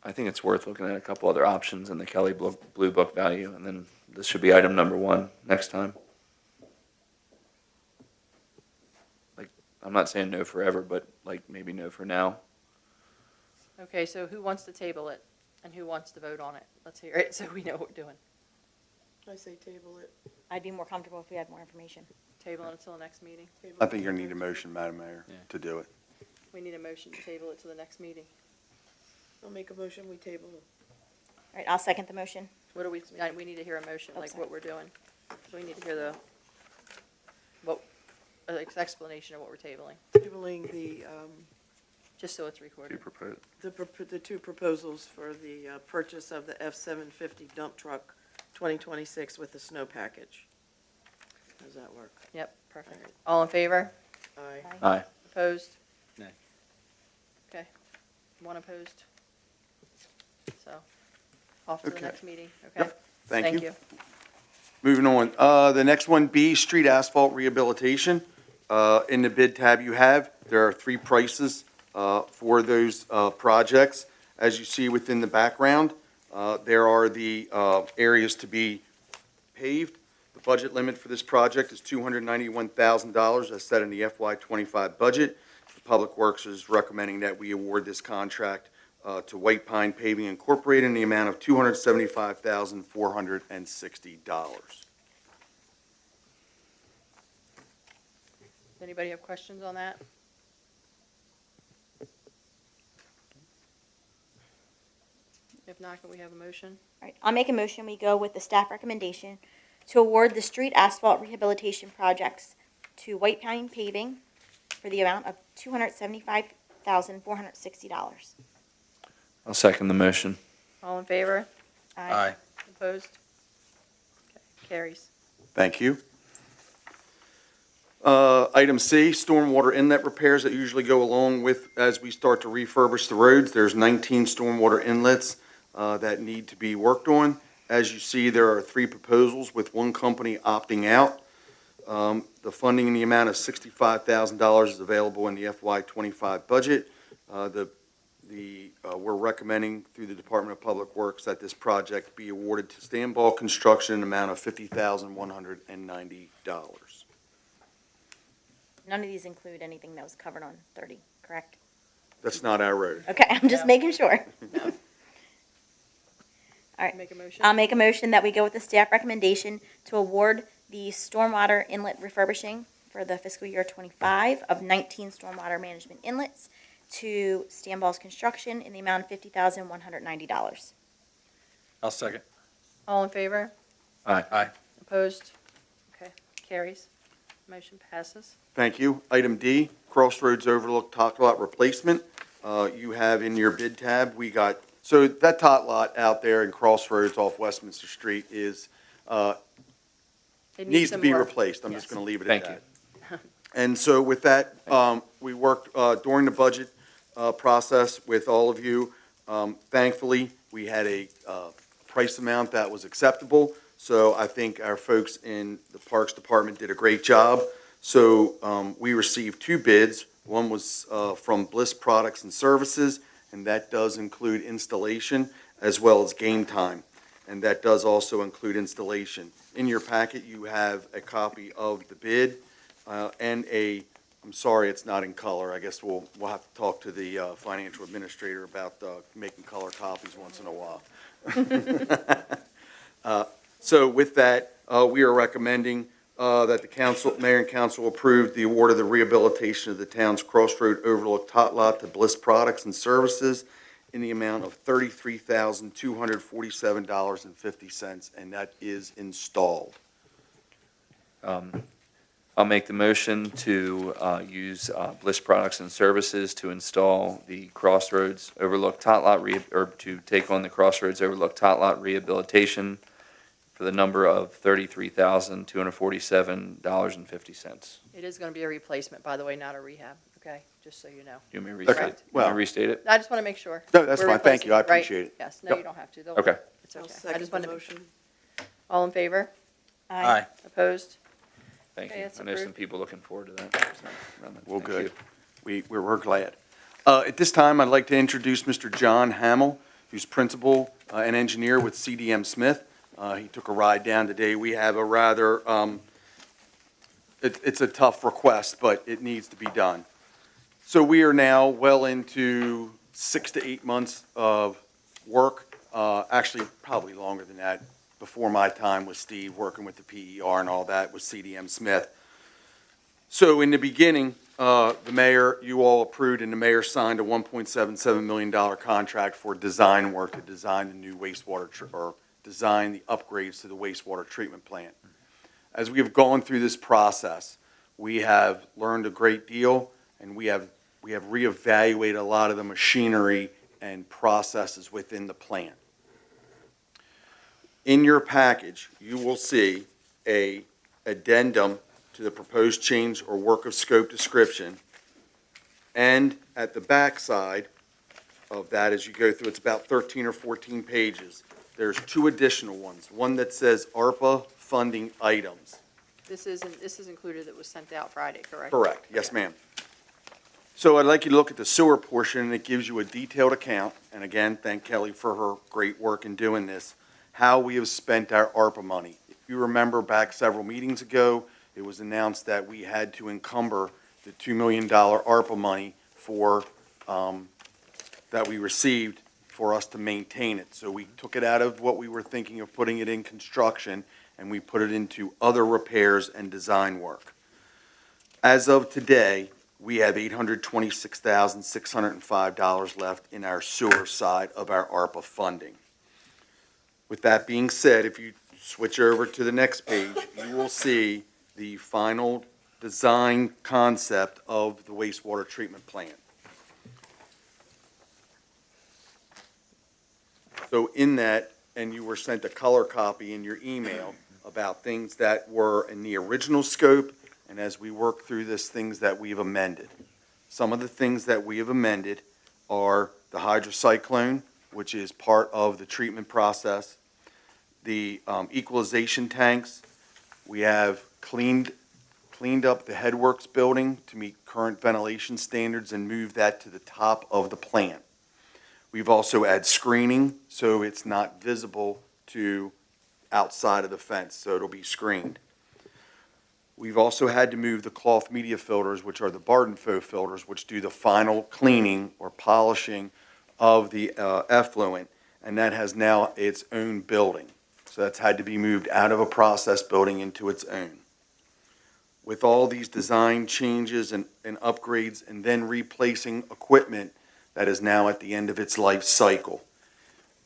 S7: I think it's worth looking at a couple other options in the Kelly Blue Book value, and then this should be item number 1 next time. Like, I'm not saying no forever, but like maybe no for now.
S1: okay, so who wants to table it and who wants to vote on it? Let's hear it so we know what we're doing.
S3: I say table it.
S4: I'd be more comfortable if we had more information.
S1: Table it until the next meeting.
S3: Table
S2: I
S3: it
S2: think
S3: till
S2: you need a
S3: next
S2: motion, Madam Mayor, to do it.
S1: We need a motion to table it to the next meeting.
S3: I'll make a motion, we table it.
S4: All right, I'll second the motion.
S1: What do we need to hear a motion, like
S4: sorry.
S1: what we're doing. We need to hear explanation of what we're tabling,
S3: Tabling
S1: just so it's recorded.
S3: the two proposals for the purchase of the F-750 dump truck 2026 with the snow package. How does that work?
S1: Yep, perfect. All in favor?
S3: Aye.
S7: Aye.
S1: Opposed?
S8: Nay.
S1: Okay, one opposed. So, off to the
S2: Okay.
S1: next meeting, okay?
S2: Yep, thank you. Moving on, the next one, B, street asphalt rehabilitation. In the bid tab you have, there are 3 prices for those projects. As you see within the background, there are the areas to be paved. The budget limit for this project is $291,000, as set in the FY '25 budget. The Public Works is recommending that we award this contract to White Pine Paving Incorporated in the amount of $275,460.
S1: Does anybody have questions on that? If not, can we have a motion?
S4: All right, I'll make a motion, we go with the staff recommendation to award the street asphalt rehabilitation projects to White Pine Paving for the amount of $275,460.
S7: I'll second the motion.
S1: All in favor?
S8: Aye.
S1: Opposed? Okay, carries.
S2: Thank you. Item C, stormwater inlet repairs that usually go along with, as we start to refurbish the roads. There's 19 stormwater inlets that need to be worked on. As you see, there are 3 proposals with one company opting out. The funding in the amount of $65,000 is available in the FY '25 budget. The we're recommending through the Department of Public Works that this project be awarded to Stanball Construction an amount of $50,190.
S4: None of these include anything that was covered on 30, correct?
S2: That's not our road.
S4: Okay, I'm just making sure. All right.
S1: Make a motion?
S4: I'll make a motion that we go with the staff recommendation to award the stormwater inlet refurbishing for the fiscal year 25 of 19 stormwater management inlets to Stanball's Construction in the amount of $50,190.
S8: I'll second.
S1: All in favor?
S8: Aye.
S1: Opposed? Okay, carries. Motion passes.
S2: Thank you. Item D, Crossroads Overlook Tot Lot Replacement. You have in your bid tab, so that tot lot out there in Crossroads off Westminster Street is,
S1: It
S2: needs to
S1: some
S2: be
S1: work.
S2: replaced. I'm just
S1: Yes.
S2: going to leave it at
S7: Thank
S2: that. And so with that, we worked during the budget process with all of you. Thankfully, we had a price amount that was acceptable, so I think our folks in the Parks Department did a great job. So we received 2 bids. One was from Bliss Products and Services, and that does include installation as well as game time, and that does also include installation. In your packet, you have a copy of the bid and I'm sorry it's not in color. I guess we'll have to talk to the financial administrator about making color copies once in a while. So with that, we are recommending that the council, mayor and council approve the award of the rehabilitation of the town's Crossroad Overlook Tot Lot to Bliss Products and Services in the amount of $33,247.50, and that is installed.
S7: I'll make the motion to use Bliss Products and Services to install the Crossroads Overlook Tot Lot, or to take on the Crossroads Overlook Tot Lot rehabilitation for the number of $33,247.50.
S1: It is going to be a replacement, by the way, not a rehab, okay? Just so you know.
S7: You want me to restate it?
S2: well-
S7: You want me to restate it?
S1: I just want to make sure.
S2: No, that's
S1: We're
S2: fine. Thank you. I
S1: replacing, right?
S2: appreciate it.
S1: Yes, no,
S2: Yep.
S1: you don't have to. They'll-
S7: Okay.
S1: It's
S3: I'll
S1: okay. I
S3: second
S1: just
S3: the
S1: wanted to,
S3: motion.
S1: all in favor?
S8: Aye.
S1: Opposed?
S7: Thank
S1: Okay,
S7: you.
S1: it's
S7: I know some
S1: approved.
S7: people looking forward to that.
S2: Well,
S7: Thank
S2: good.
S7: you.
S2: We're glad. At this time, I'd like to introduce Mr. John Hamill, who's principal and engineer with CDM Smith. He took a ride down today. We have a rather, it's a tough request, but it needs to be done. So we are now well into 6 to 8 months of work, actually probably longer than that, before my time with Steve, working with the PER and all that with CDM Smith. So in the beginning, the mayor, you all approved, and the mayor signed a $1.77 million contract for design work to design the new or design the upgrades to the wastewater treatment plant. As we have gone through this process, we have learned a great deal, and we have reevaluated a lot of the machinery and processes within the plant. In your package, you will see a addendum to the proposed change or work of scope description. And at the back side of that, as you go through, it's about 13 or 14 pages. There's 2 additional ones. One that says ARPA funding items.
S1: This is included, that was sent out Friday, correct?
S2: Correct, yes, ma'am. So I'd like you to look at the sewer portion, and it gives you a detailed account, and again, thank Kelly for her great work in doing this, how we have spent our ARPA money. If you remember back several meetings ago, it was announced that we had to encumber the $2 million ARPA money for, that we received for us to maintain it. So we took it out of what we were thinking of putting it in construction, and we put it into other repairs and design work. As of today, we have $826,605 left in our sewer side of our ARPA funding. With that being said, if you switch over to the next page, you will see the final design concept of the wastewater treatment plant. So in that, and you were sent a color copy in your email about things that were in the original scope, and as we work through this, things that we've amended. Some of the things that we have amended are the hydrocyclone, which is part of the treatment process, the equalization tanks. We have cleaned up the headworks building to meet current ventilation standards and moved that to the top of the plant. We've also added screening, so it's not visible to outside of the fence, so it'll be screened. We've also had to move the cloth media filters, which are the Barden Faux filters, which do the final cleaning or polishing of the effluent, and that has now its own building. So that's had to be moved out of a process building into its own. With all these design changes and upgrades, and then replacing equipment that is now at the end of its life cycle,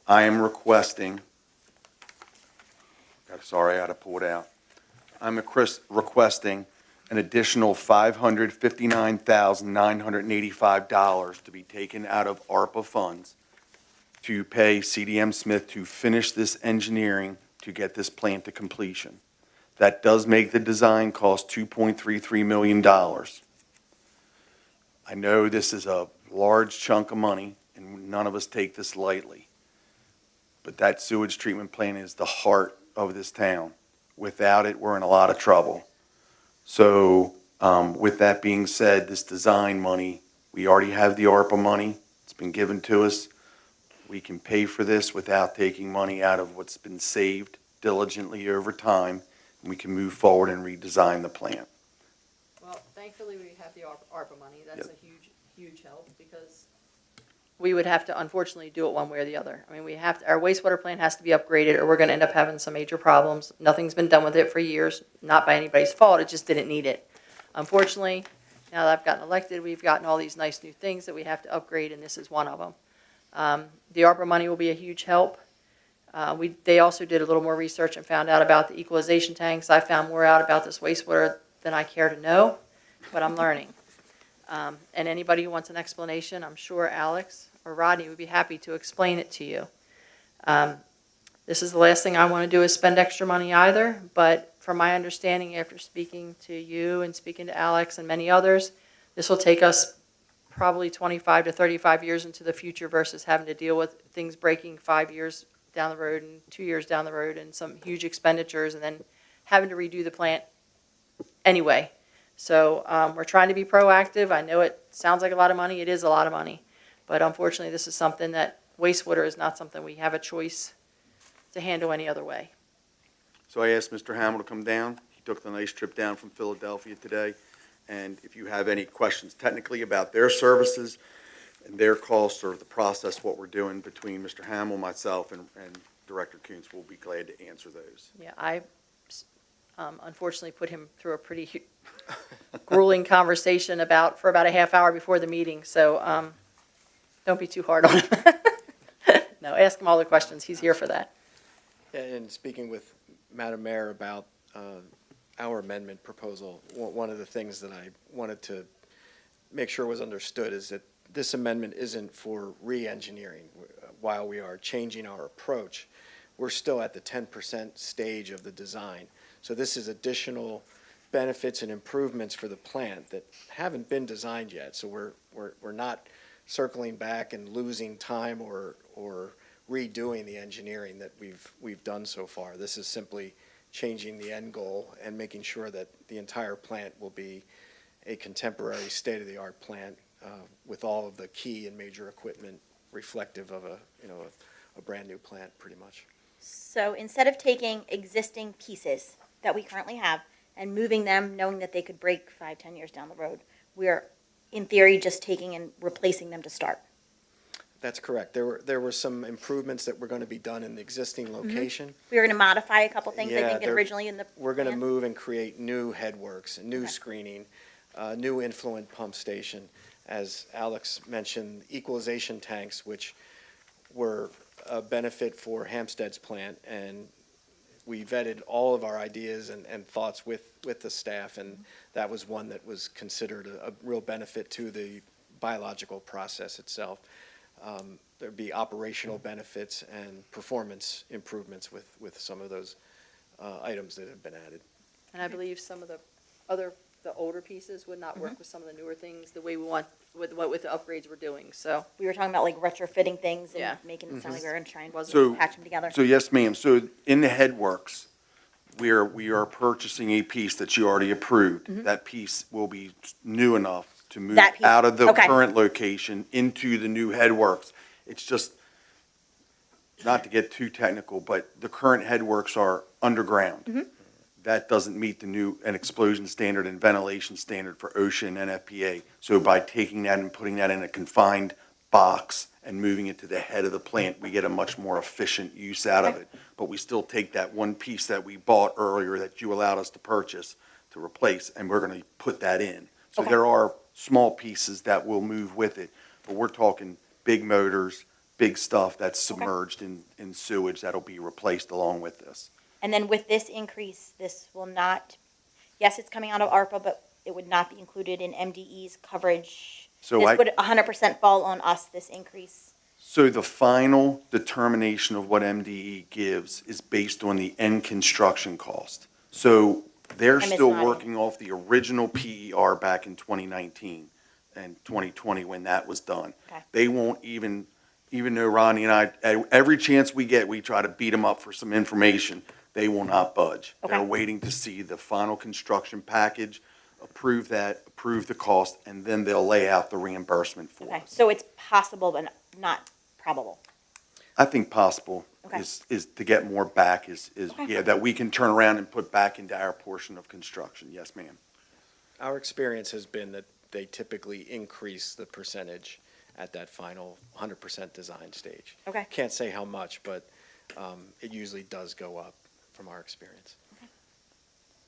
S2: I am requesting, sorry, I had to pull it out. I'm requesting an additional $559,985 to be taken out of ARPA funds to pay CDM Smith to finish this engineering to get this plant to completion. That does make the design cost $2.33 million. I know this is a large chunk of money, and none of us take this lightly. But that sewage treatment plant is the heart of this town. Without it, we're in a lot of trouble. So, with that being said, this design money, we already have the ARPA money. It's been given to us. We can pay for this without taking money out of what's been saved diligently over time, and we can move forward and redesign the plant.
S1: Well, thankfully, we have the ARPA money. That's a huge, huge help, because we would have to unfortunately do it one way or the other. I mean, we have to, our wastewater plant has to be upgraded, or we're gonna end up having some major problems. Nothing's been done with it for years, not by anybody's fault, it just didn't need it. Unfortunately, now that I've gotten elected, we've gotten all these nice new things that we have to upgrade, and this is one of them. The ARPA money will be a huge help. They also did a little more research and found out about the equalization tanks. I found more out about this wastewater than I care to know, but I'm learning. And anybody who wants an explanation, I'm sure Alex or Rodney would be happy to explain it to you. This is the last thing I want to do is spend extra money either, but from my understanding after speaking to you and speaking to Alex and many others, this will take us probably 25 to 35 years into the future versus having to deal with things breaking 5 years down the road and 2 years down the road and some huge expenditures and then having to redo the plant anyway. So we're trying to be proactive. I know it sounds like a lot of money. It is a lot of money. But unfortunately, this is something that wastewater is not something we have a choice to handle any other way.
S2: So I asked Mr. Hamill to come down. He took the nice trip down from Philadelphia today. And if you have any questions technically about their services and their costs or the process, what we're doing between Mr. Hamill, myself, and Director Kuntz, we'll be glad to answer those.
S1: Yeah, I unfortunately put him through a pretty grueling conversation for about a half hour before the meeting. So don't be too hard on him. No, ask him all the questions. He's here for that.
S10: And speaking with Madam Mayor about our amendment proposal, one of the things that I wanted to make sure was understood is that this amendment isn't for re-engineering. While we are changing our approach, we're still at the 10% stage of the design. So this is additional benefits and improvements for the plant that haven't been designed yet. So we're not circling back and losing time or redoing the engineering that we've done so far. This is simply changing the end goal and making sure that the entire plant will be a contemporary state-of-the-art plant with all of the key and major equipment reflective of a brand new plant, pretty much.
S4: So instead of taking existing pieces that we currently have and moving them, knowing that they could break 5-10 years down the road, we're, in theory, just taking and replacing them to start.
S10: That's correct. There were some improvements that were going to be done in the existing location.
S4: We were going to modify a couple things, I
S10: Yeah,
S4: think,
S10: there-
S4: originally in the
S10: We're going to
S4: plan.
S10: move and create new headworks, new
S4: Okay.
S10: screening, new influent pump station. As Alex mentioned, equalization tanks, which were a benefit for Hampstead's plant, and we vetted all of our ideas and thoughts with the staff, and that was one that was considered a real benefit to the biological process itself. There'd be operational benefits and performance improvements with some of those items that have been added.
S1: And I believe some of the older pieces would not work with some of the newer things the way we want with the upgrades we're doing. So
S4: We were talking about like retrofitting things and
S1: Yeah.
S4: making it sound like we were going to try and
S2: So-
S4: patch them together.
S2: So yes, ma'am. So in the headworks, we are purchasing a piece that you already approved. That piece will be new enough to move
S4: That piece,
S2: out of the
S4: okay.
S2: current location into the new headworks. It's just, not to get too technical, but the current headworks are underground. That doesn't meet the new, an explosion standard and ventilation standard for OSHA and NFPA. So by taking that and putting that in a confined box and moving it to the head of the plant, we get a much more efficient use out of it. But we still take that one piece that we bought earlier that you allowed us to purchase to replace, and we're gonna put that in. So
S4: Okay.
S2: there are small pieces that will move with it, but we're talking big motors, big stuff that's submerged in sewage that'll be replaced along with this.
S4: And then with this increase, this will not, yes, it's coming out of ARPA, but it would not be included in MDE's coverage.
S2: So
S4: This
S2: I-
S4: would 100% fall on us, this increase.
S2: So the final determination of what MDE gives is based on the end construction cost. So they're
S4: I
S2: still
S4: misnodded.
S2: working off the original PER back in 2019 and 2020 when that was done.
S4: Okay.
S2: They won't even though Ronnie and I, every chance we get, we try to beat them up for some information, they will not budge. They're
S4: Okay.
S2: waiting to see the final construction package, approve that, approve the cost, and then they'll lay out the reimbursement for
S4: Okay,
S2: us.
S4: so it's possible, but not probable.
S2: I think possible
S4: Okay.
S2: is to get more back is,
S4: Okay.
S2: yeah, that we can turn around and put back into our portion of construction. Yes, ma'am.
S10: Our experience has been that they typically increase the percentage at that final 100% design stage.
S4: Okay.
S10: Can't say how much, but it usually does go up from our experience.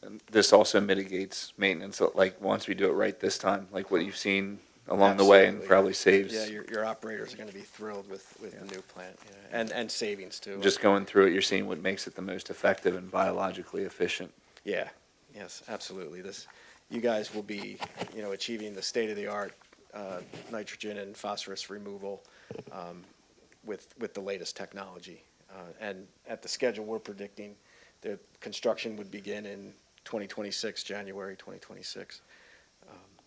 S7: And this also mitigates maintenance, like, once we do it right this time, like what you've seen along the way, and
S10: Absolutely.
S7: probably saves.
S10: Yeah, your operators are going to be thrilled with the new plant, yeah, and savings too.
S7: Just going through it, you're seeing what makes it the most effective and biologically efficient.
S10: Yeah, yes, absolutely. You guys will be, achieving the state-of-the-art nitrogen and phosphorus removal with the latest technology. And at the schedule we're predicting, the construction would begin in 2026, January 2026.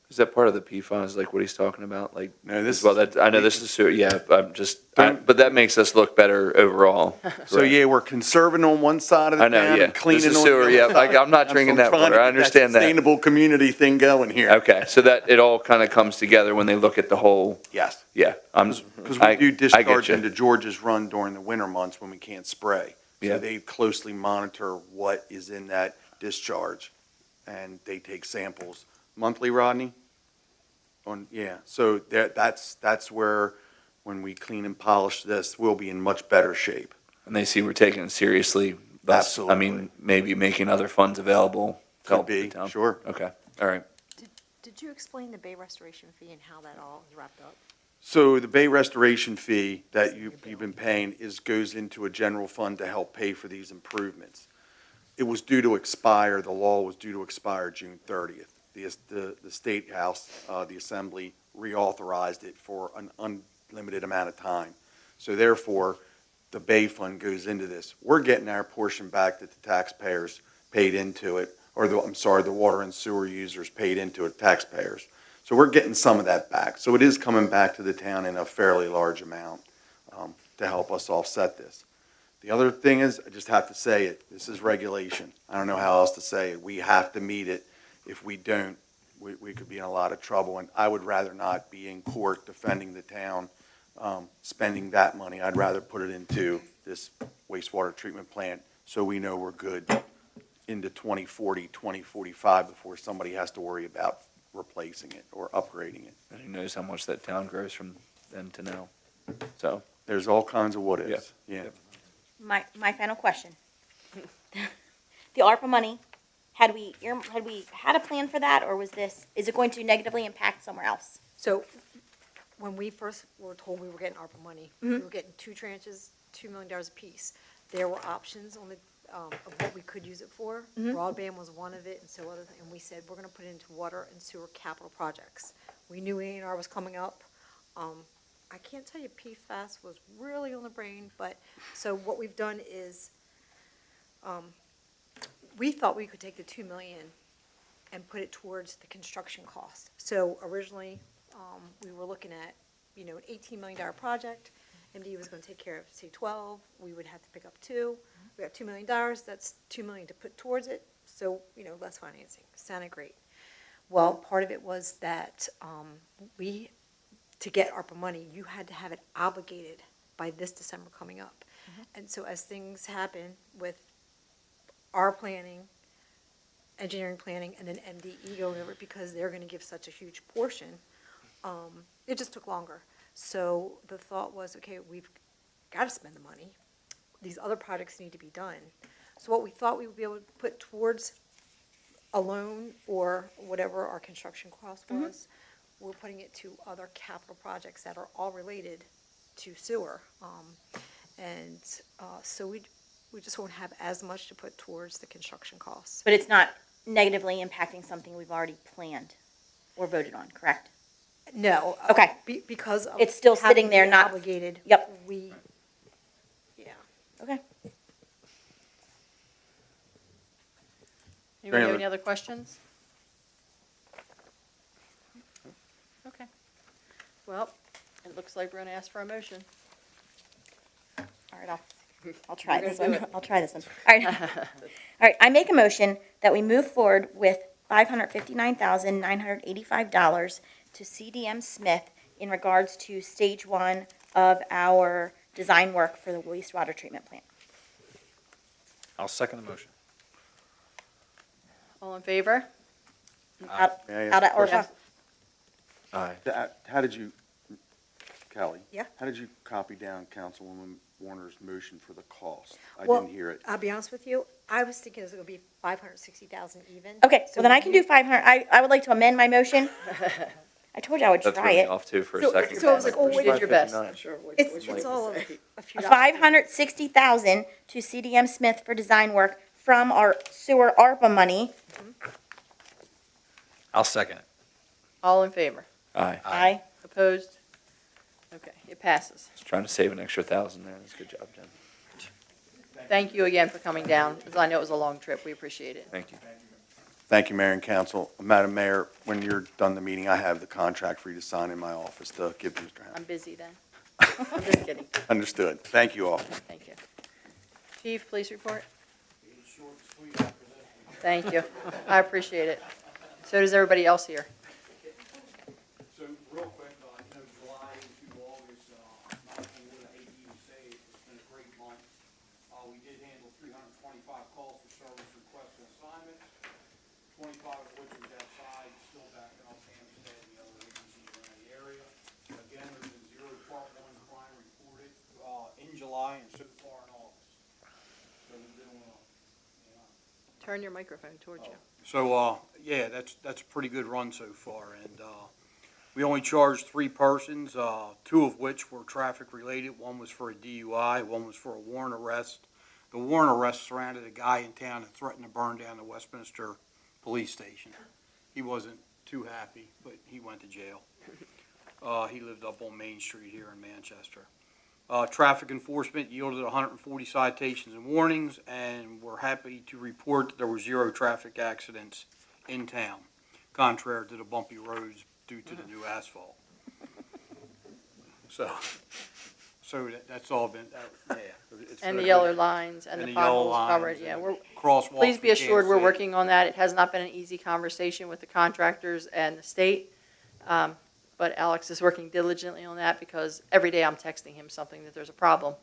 S7: Is that part of the PFAS, like what he's talking about, like?
S2: No, this
S7: as well,
S2: is-
S7: that, I know this is sewer, yeah, but that makes us look better overall.
S2: So, yeah, we're conserving on one side of the
S7: I know,
S2: town
S7: yeah.
S2: and cleaning
S7: This is
S2: on
S7: sewer,
S2: the
S7: yeah,
S2: other side.
S7: I'm not drinking that
S2: trying to
S7: water, I
S2: get
S7: understand that.
S2: Sustainable community thing going here.
S7: Okay, so that, it all kind of comes together when they look at the whole,
S2: Yes.
S7: yeah,
S2: Because
S7: I-
S2: we do
S7: I get
S2: discharge
S7: you.
S2: into George's Run during the winter months when we can't spray.
S7: Yeah.
S2: So they closely monitor what is in that discharge, and they take samples monthly, Rodney? So that's where, when we clean and polish this, we'll be in much better shape.
S7: and they see we're taking it seriously, thus, I mean,
S2: Absolutely.
S7: maybe making other funds available to
S2: Could
S7: help the
S2: be,
S7: town.
S2: sure.
S7: Okay, all right.
S11: Did you explain the bay restoration fee and how that all is wrapped up?
S2: So the bay restoration fee that you've been paying goes into a general fund to help pay for these improvements. It was due to expire, the law was due to expire June 30th. The State House, the Assembly reauthorized it for an unlimited amount of time. So therefore, the bay fund goes into this. We're getting our portion back that the taxpayers paid into it, or the water and sewer users paid into it, taxpayers. So we're getting some of that back. So it is coming back to the town in a fairly large amount to help us offset this. The other thing is, I just have to say it, this is regulation. I don't know how else to say it. We have to meet it. If we don't, we could be in a lot of trouble. And I would rather not be in court defending the town, spending that money. I'd rather put it into this wastewater treatment plant so we know we're good into 2040, 2045 before somebody has to worry about replacing it or upgrading it.
S7: And who knows how much that town grows from then to now, so.
S2: There's all kinds of what ifs. Yeah.
S4: My final question. The ARPA money, had we had a plan for that, or is it going to negatively impact somewhere else?
S11: So, when we first were told we were getting ARPA money, we were getting two tranches, $2 million apiece. There were options on the, of what we could use it for. Broadband was one of it, and so other, and we said, we're gonna put it into water and sewer capital projects. We knew A&R was coming up. I can't tell you PFAS was really on the brain, but, so what we've done is, we thought we could take the 2 million and put it towards the construction cost. So originally, we were looking at, an $18 million project. MD was gonna take care of, say, 12, we would have to pick up 2. We got $2 million, that's $2 million to put towards it, so, less financing, sounded great. Well, part of it was that, to get ARPA money, you had to have it obligated by this December coming up. And so as things happen with our planning, engineering planning, and then MDE going over it, because they're gonna give such a huge portion, it just took longer. So the thought was, okay, we've gotta spend the money. These other projects need to be done. So what we thought we would be able to put towards a loan or whatever our construction cost was, we're putting it to other capital projects that are all related to sewer. So we just won't have as much to put towards the construction costs.
S4: But it's not negatively impacting something we've already planned or voted on, correct?
S11: No.
S4: Okay.
S11: Because of
S4: It's still sitting
S11: having
S4: there,
S11: the
S4: not-
S11: obligated.
S4: Yep.
S11: Yeah.
S4: Okay.
S1: Anybody have
S2: Mayor.
S1: any other questions? Okay. Well, it looks like we're gonna ask for a motion.
S4: All right, I'll try
S1: We're
S4: this
S1: gonna
S4: one.
S1: do it.
S4: I'll try this one. All right. All right, I make a motion that we move forward with $559,985 to CDM Smith in regards to stage 1 of our design work for the wastewater treatment plant.
S8: I'll second the motion.
S1: All in favor?
S4: Out
S2: May I ask
S4: out
S2: a
S4: of, or,
S2: question?
S7: Aye.
S2: How did you, Kelly?
S11: Yeah.
S2: How did you copy down Councilwoman Warner's motion for the cost? I
S11: Well,
S2: didn't hear it.
S11: I'll be honest with you, I was thinking it was gonna be 560,000 even.
S4: okay,
S11: So
S4: well then I
S11: when
S4: can
S11: you-
S4: do 500. I would like to amend my motion. I told you I would
S7: That
S4: try
S7: threw me
S4: it.
S7: off too for a
S11: So-
S7: second.
S11: so I was like, oh,
S1: You did your best.
S3: Not sure which
S11: It's
S3: one
S11: all
S3: to
S11: of
S3: say.
S11: a few dollars.
S4: 560,000 to CDM Smith for design work from our sewer ARPA money.
S8: I'll second it.
S1: All in favor?
S7: Aye.
S4: Aye.
S1: Opposed? Okay, it passes.
S7: Just trying to save an extra 1,000 there. That's a good job, Jen.
S1: Thank you again for coming down, because I know it was a long trip. We appreciate it.
S7: Thank you.
S2: Thank you, Mayor and Council. Madam Mayor, when you're done the meeting, I have the contract for you to sign in my office to give to Mr.
S1: I'm
S2: Howard.
S1: busy then. I'm just kidding.
S2: Understood. Thank you all.
S1: Thank you. Chief, police report? Thank you. I appreciate it. So does everybody else here.
S12: So real quick, July into August, not only would I hate to even say it, it's been a great month. We did handle 325 calls for service requests and assignments, 25 of which was outside, still backing up Hampstead and the other agencies around the area. Again, there's been 0 Part 1 crime reported, in July and so far in August. So we're doing,
S1: Turn your microphone towards you.
S12: So, yeah, that's a pretty good run so far, and, we only charged 3 persons, 2 of which were traffic-related. One was for a DUI, one was for a warrant arrest. The warrant arrest surrounded a guy in town that threatened to burn down the Westminster Police Station. He wasn't too happy, but he went to jail. He lived up on Main Street here in Manchester. Traffic enforcement yielded 140 citations and warnings, and we're happy to report that there were 0 traffic accidents in town, contrary to the bumpy roads due to the new asphalt. So that's all been, yeah. it's
S1: And
S12: been
S1: the
S12: a
S1: yellow
S12: good-
S1: lines and the
S12: the yellow
S1: potholes covered,
S12: lines
S1: yeah.
S12: and
S1: We're,
S12: Crosswalks.
S1: please be
S12: we can't
S1: assured, we're
S12: see.
S1: working on that. It has not been an easy conversation with the contractors and the state. But Alex is working diligently on that because every day I'm texting him something that there's a problem.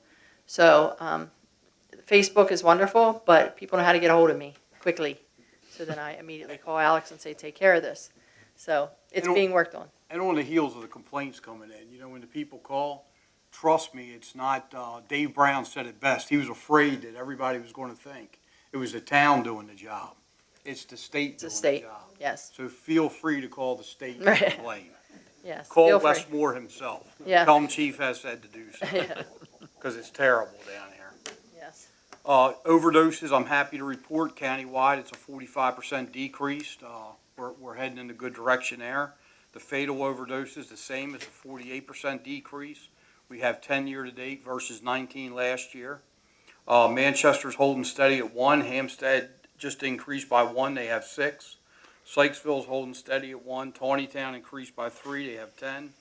S1: So, Facebook is wonderful, but people know how to get a hold of me quickly. So then I immediately call Alex and say, take care of this. So it's
S12: And-
S1: being worked on.
S12: And on the heels of the complaints coming in, when the people call, trust me, it's not, Dave Brown said it best. He was afraid that everybody was going to think it was the town doing the job. It's the state
S1: It's the
S12: doing the
S1: state,
S12: job.
S1: yes,
S12: So feel free to call the state and
S1: Right.
S12: complain.
S1: yes.
S12: Call
S1: Feel free.
S12: Westmore himself.
S1: Yeah.
S12: Tell him Chief has said to do so,
S1: Yeah,
S12: because it's terrible down here.
S1: yes.
S12: Overdoses, I'm happy to report countywide, it's a 45% decrease. We're heading in a good direction there. The fatal overdoses, the same, it's a 48% decrease. We have 10 year-to-date versus 19 last year. Manchester's holding steady at 1. Hampstead just increased by 1, they have 6. Sykesville's holding steady at 1. Tawnytown increased by 3, they have 10.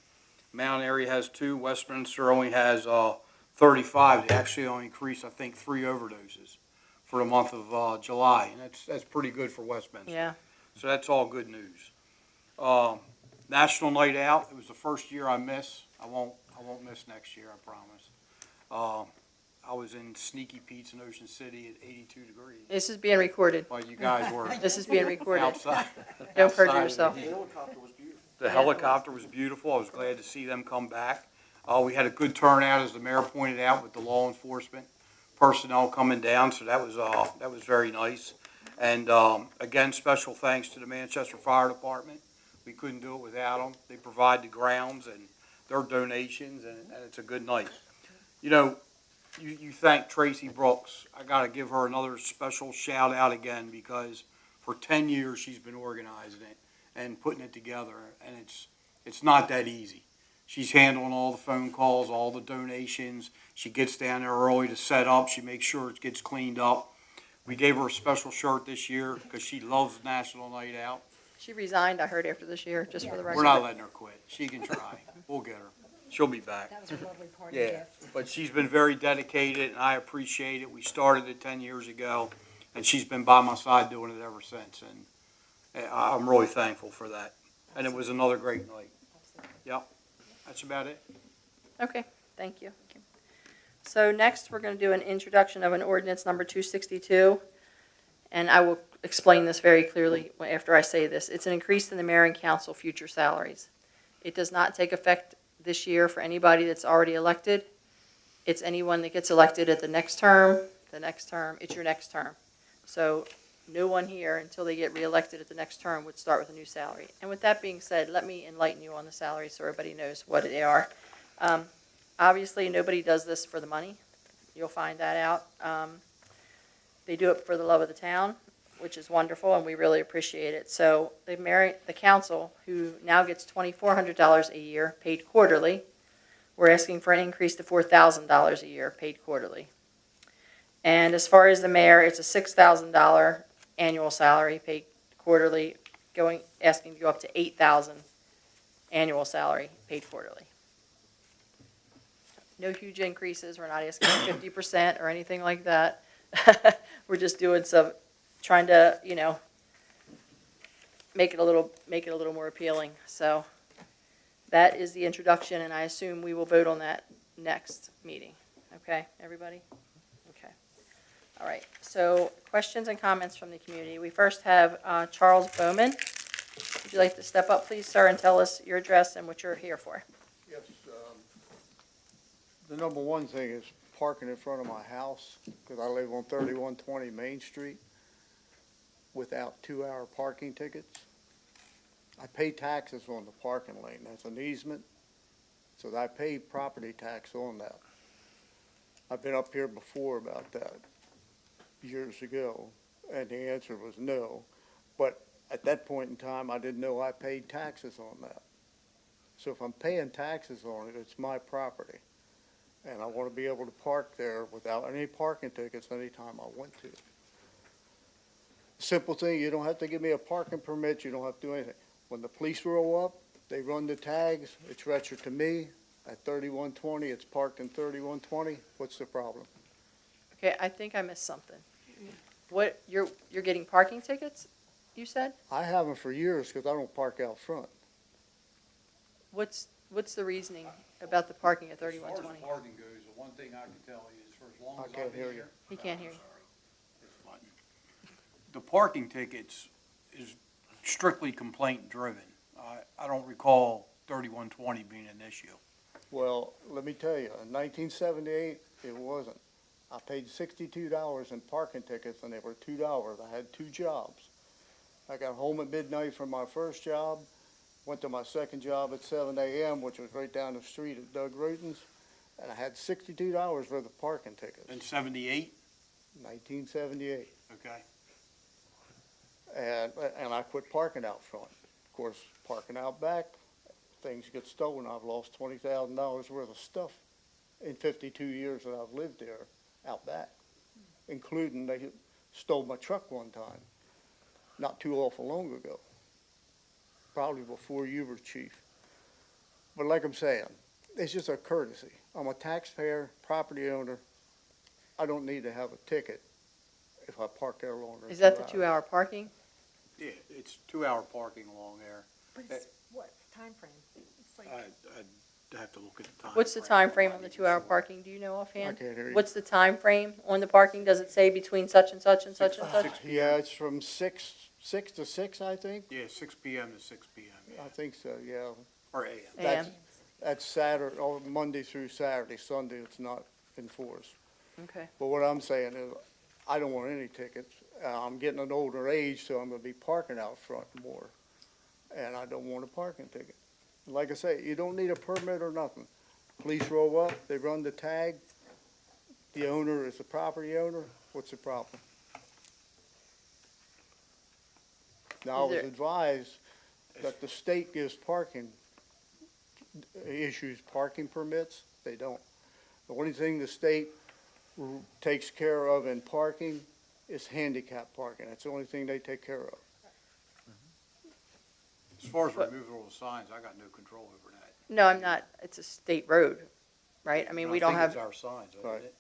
S12: Mount Airy has 2. Westminster only has 35. They actually only increased, I think, 3 overdoses for the month of July, and that's pretty good for Westminster.
S1: Yeah,
S12: So that's all good news. National Night Out, it was the first year I missed. I won't miss next year, I promise. I was in Sneaky Pete's in Ocean City at 82 degrees.
S1: This is being recorded.
S12: While you guys were
S1: This is being recorded.
S12: outside.
S1: Don't perjure
S12: outside of
S1: yourself.
S12: the heat. The helicopter was beautiful. I was glad to see them come back. We had a good turnout, as the mayor pointed out, with the law enforcement personnel coming down, so that was very nice. And, again, special thanks to the Manchester Fire Department. We couldn't do it without them. They provide the grounds and their donations, and it's a good night. You know, you thank Tracy Brooks. I gotta give her another special shout out again, because for 10 years she's been organizing it and putting it together, and it's not that easy. She's handling all the phone calls, all the donations. She gets down there early to set up. She makes sure it gets cleaned up. We gave her a special shirt this year because she loves National Night Out.
S1: She resigned, I heard, after this year, just for the record.
S12: We're not letting her quit. She can try. We'll get her. She'll be back.
S11: That was a lovely party
S12: Yeah,
S11: gift.
S12: but she's been very dedicated, and I appreciate it. We started it 10 years ago, and she's been by my side doing it ever since, and I'm really thankful for that. And it was another great night. Yep, that's about it.
S1: Okay, thank you. So next, we're going to do an introduction of an ordinance number 262, and I will explain this very clearly after I say this. It's an increase in the mayor and council future salaries. It does not take effect this year for anybody that's already elected. It's anyone that gets elected at the next term, it's your next term. So no one here, until they get reelected at the next term, would start with a new salary. And with that being said, let me enlighten you on the salaries so everybody knows what they are. Obviously, nobody does this for the money. You'll find that out. They do it for the love of the town, which is wonderful, and we really appreciate it. So the council, who now gets $2,400 a year paid quarterly, we're asking for an increase to $4,000 a year paid quarterly. And as far as the mayor, it's a $6,000 annual salary paid quarterly, asking to go up to $8,000 annual salary paid quarterly. No huge increases. We're not asking for 50% or anything like that. We're just doing trying to, make it a little more appealing. So that is the introduction, and I assume we will vote on that next meeting. Okay, everybody? Okay. All right, so questions and comments from the community. We first have Charles Bowman. Would you like to step up, please, sir, and tell us your address and what you're here for?
S6: Yes, the number one thing is parking in front of my house, because I live on 3120 Main Street without 2-hour parking tickets. I pay taxes on the parking lane. That's an easement, so I pay property tax on that. I've been up here before about that years ago, and the answer was no. But at that point in time, I didn't know I paid taxes on that. So if I'm paying taxes on it, it's my property. And I want to be able to park there without any parking tickets anytime I want to. Simple thing, you don't have to give me a parking permit, you don't have to do anything. When the police roll up, they run the tags, it's registered to me. At 3120, it's parked in 3120. What's the problem?
S1: Okay, I think I missed something. What, you're getting parking tickets, you said?
S6: I haven't for years because I don't park out front.
S1: What's the reasoning about the parking at
S12: As far as
S1: 3120?
S12: the parking goes, the one thing I can tell you is for as long
S6: I
S12: as
S6: can't
S12: I've been
S6: hear you.
S12: here.
S1: He can't hear you.
S12: This button. The parking tickets is strictly complaint driven. I don't recall 3120 being an issue.
S6: Well, let me tell you, in 1978, it wasn't. I paid $62 in parking tickets and they were $2. I had 2 jobs. I got home at midnight from my first job, went to my second job at 7 a.m., which was right down the street at Doug Ruten's, and I had $62 worth of parking tickets.
S12: In 78?
S6: 1978.
S12: Okay.
S6: And I quit parking out front. Of course, parking out back, things get stolen. I've lost $20,000 worth of stuff in 52 years that I've lived there out back, including they stole my truck one time, not too awful long ago, probably before you were chief. But like I'm saying, it's just a courtesy. I'm a taxpayer, property owner. I don't need to have a ticket if I park there longer.
S1: Is that the
S6: than 2 hours.
S1: 2-hour parking?
S12: Yeah, it's 2-hour parking along there.
S11: But it's, what, timeframe? It's like,
S12: I'd have to look at the time.
S1: What's the time frame on the 2-hour parking? Do you know offhand?
S6: I can't hear you.
S1: What's the time frame on the parking? Does it say between such and such and such and such?
S6: Yeah, it's from six to six, I think.
S12: Yeah, 6 PM to 6 PM, yeah,
S6: I think so, yeah.
S12: or AM.
S6: That's,
S1: AM.
S6: that's Saturday, or Monday through Saturday. Sunday, it's not enforced.
S1: Okay.
S6: But what I'm saying is, I don't want any tickets. I'm getting an older age, so I'm gonna be parking out front more. And I don't want a parking ticket. Like I say, you don't need a permit or nothing. Police roll up, they run the tag. The owner is the property owner. What's the problem? Now, I
S1: Is
S6: was
S1: there-
S6: advised that the state gives issues parking permits. They don't. The only thing the state takes care of in parking is handicap parking. That's the only thing they take care of.
S12: As far as removal of signs, I got no control over that.
S1: No, I'm not. It's a state road, right? I mean, we don't
S12: I
S1: have,
S12: think it's our signs, isn't
S6: Right.
S12: it?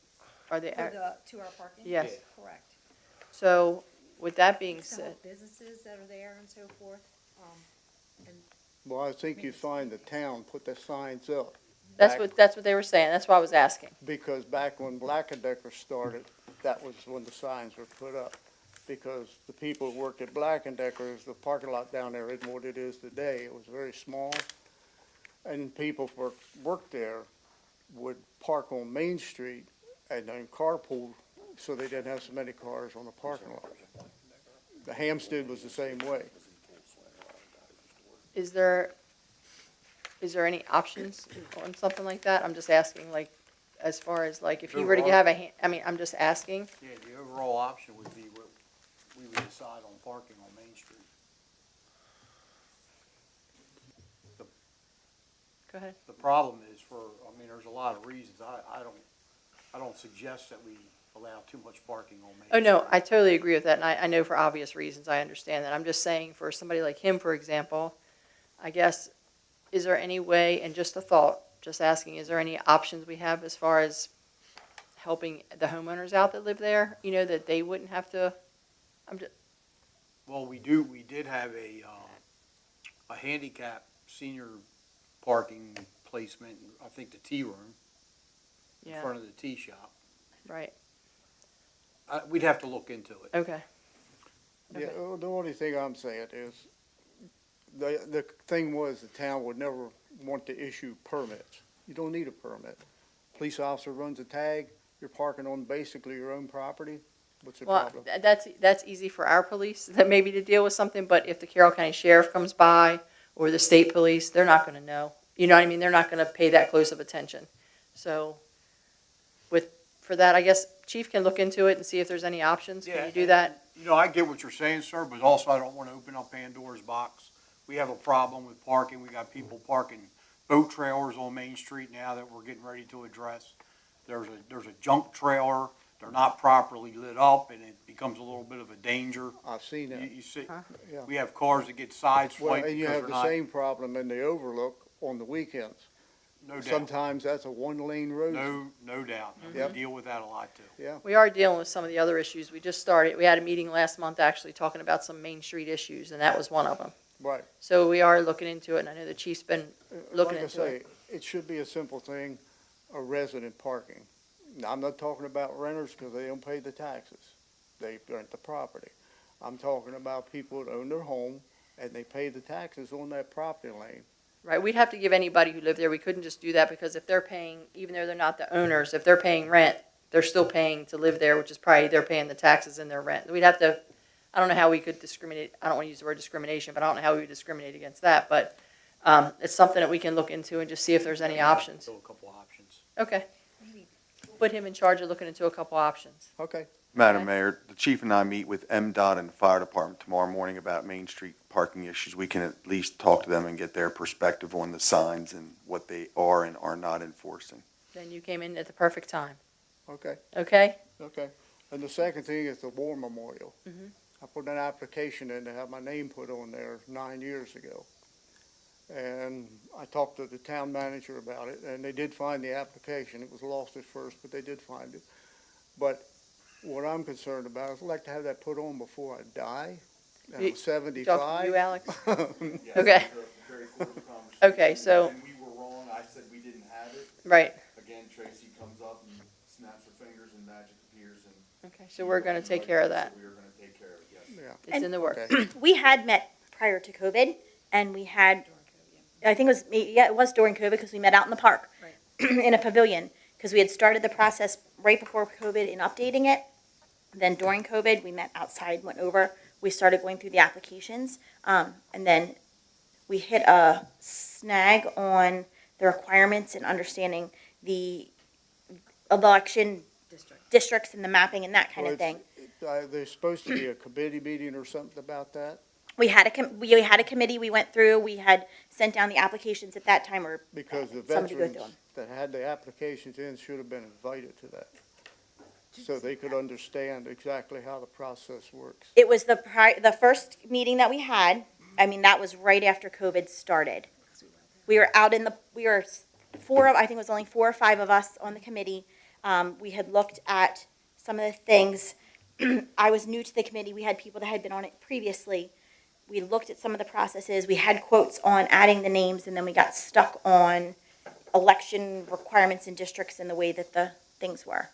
S1: are they,
S11: for the 2-hour parking?
S1: yes.
S11: Correct.
S1: So with that being
S11: To
S1: said,
S11: help businesses that are there and so forth, and
S6: Well, I think you find the town put the signs up.
S1: that's what they were saying. That's why I was asking.
S6: Because back when Black & Decker started, that was when the signs were put up. Because the people who worked at Black & Decker, the parking lot down there isn't what it is today. It was very small. And people who worked there would park on Main Street and then carpool so they didn't have so many cars on the parking lot. The Hampstead was the same way.
S1: Is there any options on something like that? I'm just asking, like, as far as, like, if you were to have I mean, I'm just asking.
S12: Yeah, the overall option would be what we would decide on parking on Main Street.
S1: Go ahead.
S12: The problem is there's a lot of reasons. I don't suggest that we allow too much parking on Main
S1: Oh,
S12: Street.
S1: no, I totally agree with that, and I know for obvious reasons, I understand that. I'm just saying, for somebody like him, for example, I guess, is there any way, and just a thought, just asking, is there any options we have as far as helping the homeowners out that live there, that they wouldn't have to,
S12: Well, we did have a handicap senior parking placement, I think the tea room, in
S1: yeah,
S12: front of the tea shop.
S1: right,
S12: We'd have to look into it.
S1: okay.
S6: Yeah,
S1: Okay.
S6: the only thing I'm saying is, the thing was, the town would never want to issue permits. You don't need a permit. Police officer runs a tag, you're parking on basically your own property, what's the
S1: Well,
S6: problem?
S1: that's easy for our police, that maybe to deal with something, but if the Carroll County Sheriff comes by, or the state police, they're not gonna know. You know what I mean? They're not gonna pay that close of attention. So, for that, I guess Chief can look into it and see if there's any options. Can
S12: Yeah,
S1: you do that?
S12: I get what you're saying, sir, but also I don't want to open up Pandora's box. We have a problem with parking. We got people parking boat trailers on Main Street now that we're getting ready to address. There's a junk trailer. They're not properly lit up, and it becomes a little bit of a danger.
S6: I've seen that,
S12: You see,
S1: Huh?
S6: yeah.
S12: we have cars that get sideswiped
S6: Well,
S12: because
S6: and you
S12: they're
S6: have the
S12: not,
S6: same problem in the overlook on the weekends.
S12: no doubt,
S6: Sometimes that's a one-lane road.
S12: no doubt. And
S6: Yep.
S12: we deal with that a lot too.
S6: Yeah,
S1: We are dealing with some of the other issues. We had a meeting last month actually talking about some Main Street issues, and that was one of them.
S6: right.
S1: So we are looking into it, and I know the Chief's been looking into
S6: Like I
S1: it.
S6: say, it should be a simple thing, a resident parking. Now, I'm not talking about renters because they don't pay the taxes. They rent the property. I'm talking about people that own their home and they pay the taxes on that property lane.
S1: Right, we'd have to give anybody who lived there, we couldn't just do that, because if they're paying, even though they're not the owners, if they're paying rent, they're still paying to live there, which is probably, they're paying the taxes in their rent. We'd have to, I don't know how we could discriminate, I don't want to use the word discrimination, but I don't know how we would discriminate against that, but, it's something that we can look into and just see if there's any options.
S12: So a couple options.
S1: Okay. Put him in charge of looking into a couple options.
S6: Okay,
S2: Madam
S1: Okay.
S2: Mayor, the chief and I meet with MDOT and the fire department tomorrow morning about Main Street parking issues. We can at least talk to them and get their perspective on the signs and what they are and are not enforcing.
S1: Then you came in at the perfect time,
S6: okay,
S1: okay?
S6: okay. And the second thing is the War Memorial.
S1: Mhm.
S6: I put an application in to have my name put on there 9 years ago. And I talked to the town manager about it, and they did find the application. It was lost at first, but they did find it. But what I'm concerned about is I'd like to have that put on before I die.
S1: You-
S6: I'm
S1: You talking
S6: 75.
S1: to you, Alex? Okay. Okay, so,
S2: And we were wrong, I said we didn't have it.
S1: right,
S2: Again, Tracy comes up and snaps her fingers and magic appears and.
S1: okay, so we're gonna take care of that.
S2: We are gonna take care of it, yes.
S6: Yeah.
S1: It's in the works.
S4: We had met prior to COVID, and we had, I think it was, yeah, it was during COVID, because we met out in the park, in a pavilion, because we had started the process right before COVID in updating it. Then during COVID, we met outside, went over, we started going through the applications, and then we hit a snag on the requirements and understanding the election districts and the mapping and that kind
S6: Well,
S4: of thing.
S6: There's supposed to be a committee meeting or something about that,
S4: We had a committee we went through, we had sent down the applications at that time, or
S6: because the
S4: somebody go through
S6: veterans
S4: them.
S6: that had the applications in should have been invited to that. So they could understand exactly how the process works.
S4: It was the first meeting that we had, I mean, that was right after COVID started. We were out in the, we were I think it was only 4 or 5 of us on the committee. We had looked at some of the things. I was new to the committee, we had people that had been on it previously. We looked at some of the processes, we had quotes on adding the names, and then we got stuck on election requirements in districts and the way that the things were.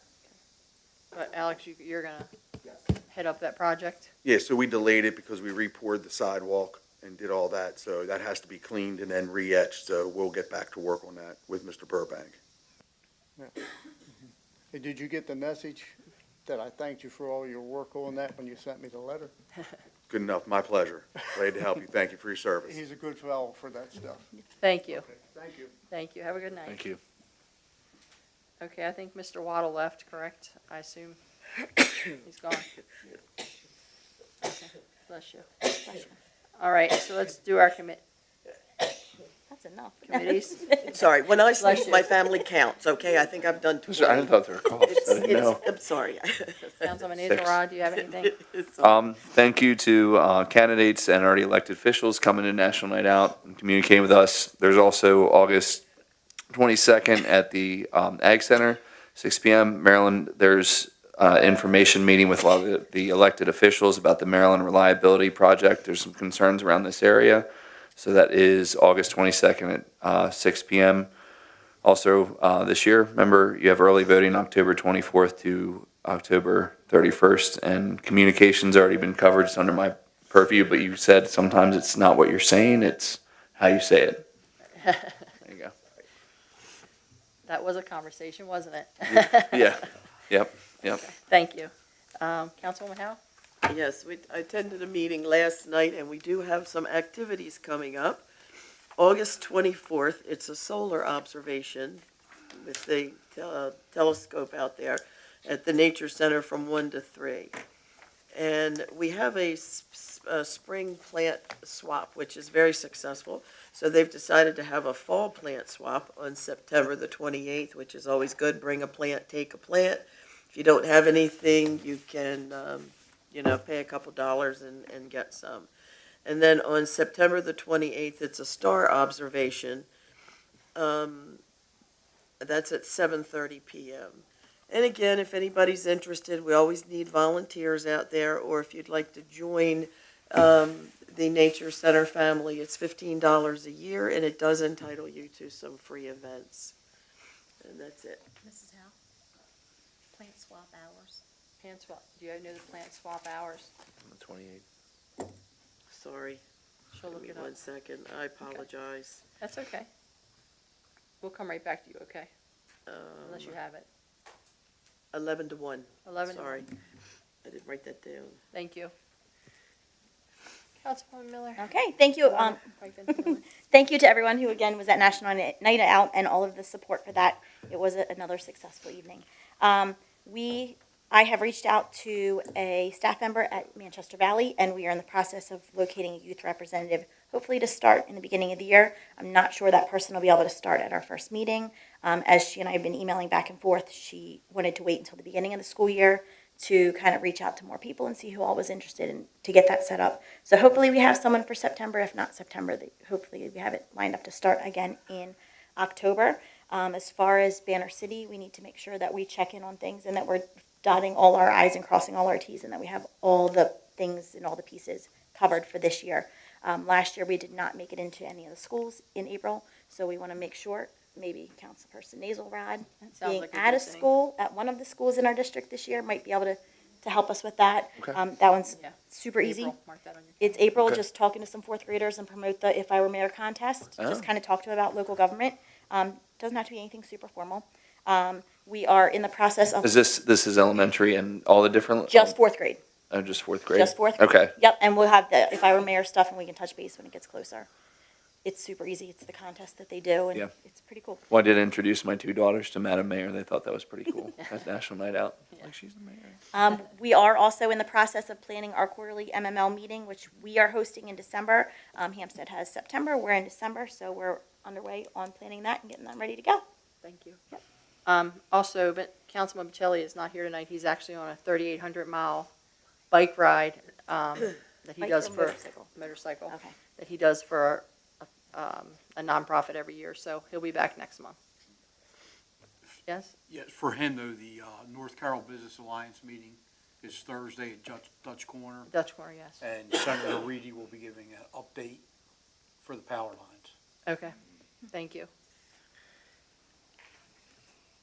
S1: But Alex, you're gonna head up that project?
S2: Yeah, so we delayed it because we re-poured the sidewalk and did all that, so that has to be cleaned and then re-etched, so we'll get back to work on that with Mr. Burbank.
S6: Hey, did you get the message that I thanked you for all your work on that when you sent me the letter?
S2: Good enough, my pleasure. Glad to help you. Thank you for your service.
S6: He's a good fellow for that stuff.
S1: Thank you,
S6: Okay, thank you.
S1: thank you, have a good night.
S7: Thank you.
S1: Okay, I think Mr. Waddle left, correct? I assume. He's gone. Okay, bless you. All right, so let's do our
S4: That's enough.
S1: committees.
S3: Sorry, when I
S1: Bless
S3: sleep,
S1: you.
S3: my family counts, okay? I think I've done 20.
S7: I thought they were coughs. I didn't know.
S3: I'm sorry.
S1: Councilman
S7: 6.
S1: Israel, do you have anything?
S7: Thank you to candidates and already elected officials coming to National Night Out and communicating with us. There's also August 22nd at the Ag Center, 6 p.m. Maryland, there's information meeting with a lot of the elected officials about the Maryland Reliability Project. There's some concerns around this area. So that is August 22nd at 6 p.m. Also, this year, remember, you have early voting October 24th to October 31st, and communication's already been covered. It's under my purview, but you said sometimes it's not what you're saying, it's how you say it. There you go.
S1: That was a conversation, wasn't it?
S7: Yeah, yep.
S1: Thank you. Councilwoman Howe?
S3: Yes, I attended a meeting last night, and we do have some activities coming up. August 24th, it's a solar observation with the telescope out there at the Nature Center from 1 to 3. And we have a spring plant swap, which is very successful. So they've decided to have a fall plant swap on September the 28th, which is always good. Bring a plant, take a plant. If you don't have anything, you can, pay a couple dollars and get some. And then on September the 28th, it's a star observation. That's at 7:30 p.m. And again, if anybody's interested, we always need volunteers out there, or if you'd like to join the Nature Center family, it's $15 a year, and it does entitle you to some free events. And that's it.
S11: Mrs. Howe? Plant swap hours.
S1: Plant swap, do you know the plant swap hours?
S7: 28.
S3: Sorry.
S1: She'll
S3: Give
S1: look
S3: me
S1: it up.
S3: 1 second. I apologize.
S1: That's okay. We'll come right back to you, okay? Unless you have it.
S3: 11 to 1.
S1: 11 to
S3: Sorry. I didn't write that down.
S1: Thank you. Councilwoman Miller?
S4: Okay, thank you. Thank you to everyone who, again, was at National Night Out and all of the support for that. It was another successful evening. I have reached out to a staff member at Manchester Valley, and we are in the process of locating a youth representative, hopefully to start in the beginning of the year. I'm not sure that person will be able to start at our first meeting. As she and I have been emailing back and forth, she wanted to wait until the beginning of the school year to kind of reach out to more people and see who all was interested in to get that set up. So hopefully we have someone for September. If not September, hopefully we have it lined up to start again in October. As far as Banner City, we need to make sure that we check in on things and that we're dotting all our I's and crossing all our T's, and that we have all the things and all the pieces covered for this year. Last year, we did not make it into any of the schools in April, so we want to make sure, maybe Councilperson Naselrod,
S1: That sounds
S4: being
S1: like a
S4: at a
S1: good thing.
S4: school, at one of the schools in our district this year, might be able to help us with that.
S6: Okay.
S4: That one's
S1: Yeah.
S4: super easy.
S1: April, mark that on your
S4: It's April,
S6: Okay.
S4: just talking to some fourth graders and promote the If I Were Mayor contest. Just
S7: Oh.
S4: kind of talk to them about local government. Doesn't have to be anything super formal. We are in the process of
S7: Is this is elementary and all the different?
S4: just fourth grade.
S7: Oh, just fourth grade?
S4: Just fourth grade.
S7: Okay.
S4: Yep, and we'll have the If I Were Mayor stuff, and we can touch base when it gets closer. It's super easy. It's the contest that they do, and
S7: Yeah.
S4: it's pretty cool.
S7: Well, I did introduce my two daughters to Madam Mayor. They thought that was pretty cool. At National Night Out. Like, she's the mayor.
S4: We are also in the process of planning our quarterly MML meeting, which we are hosting in December. Hampstead has September, we're in December, so we're underway on planning that and getting them ready to go.
S1: Thank you. Also, but Councilman Bocelli is not here tonight. He's actually on a 3,800-mile bike ride that he
S4: Bike
S1: does
S4: or
S1: for
S4: motorcycle?
S1: motorcycle
S4: Okay.
S1: that he does for a nonprofit every year. So he'll be back next month. Yes.
S12: Yes, for him though, the North Carroll Business Alliance meeting is Thursday at Dutch Corner,
S1: Dutch Corner. Yes.
S12: and Senator Reedy will be giving an update for the power lines.
S1: Okay. Thank you.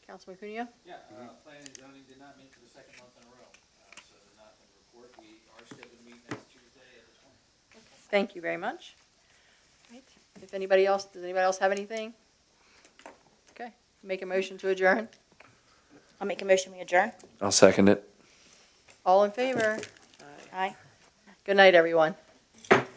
S1: Councilman Cunha.
S8: Yeah, planning and zoning did not meet for the second month in a row, so there's not a report. We are scheduled to meet next Tuesday at this point.
S1: Thank you very much. Right. If anybody else, does anybody else have anything? Okay. Make a motion to adjourn.
S4: I'll make a motion, we adjourn.
S7: I'll second it.
S1: All in favor?
S4: Aye.
S1: Good night, everyone.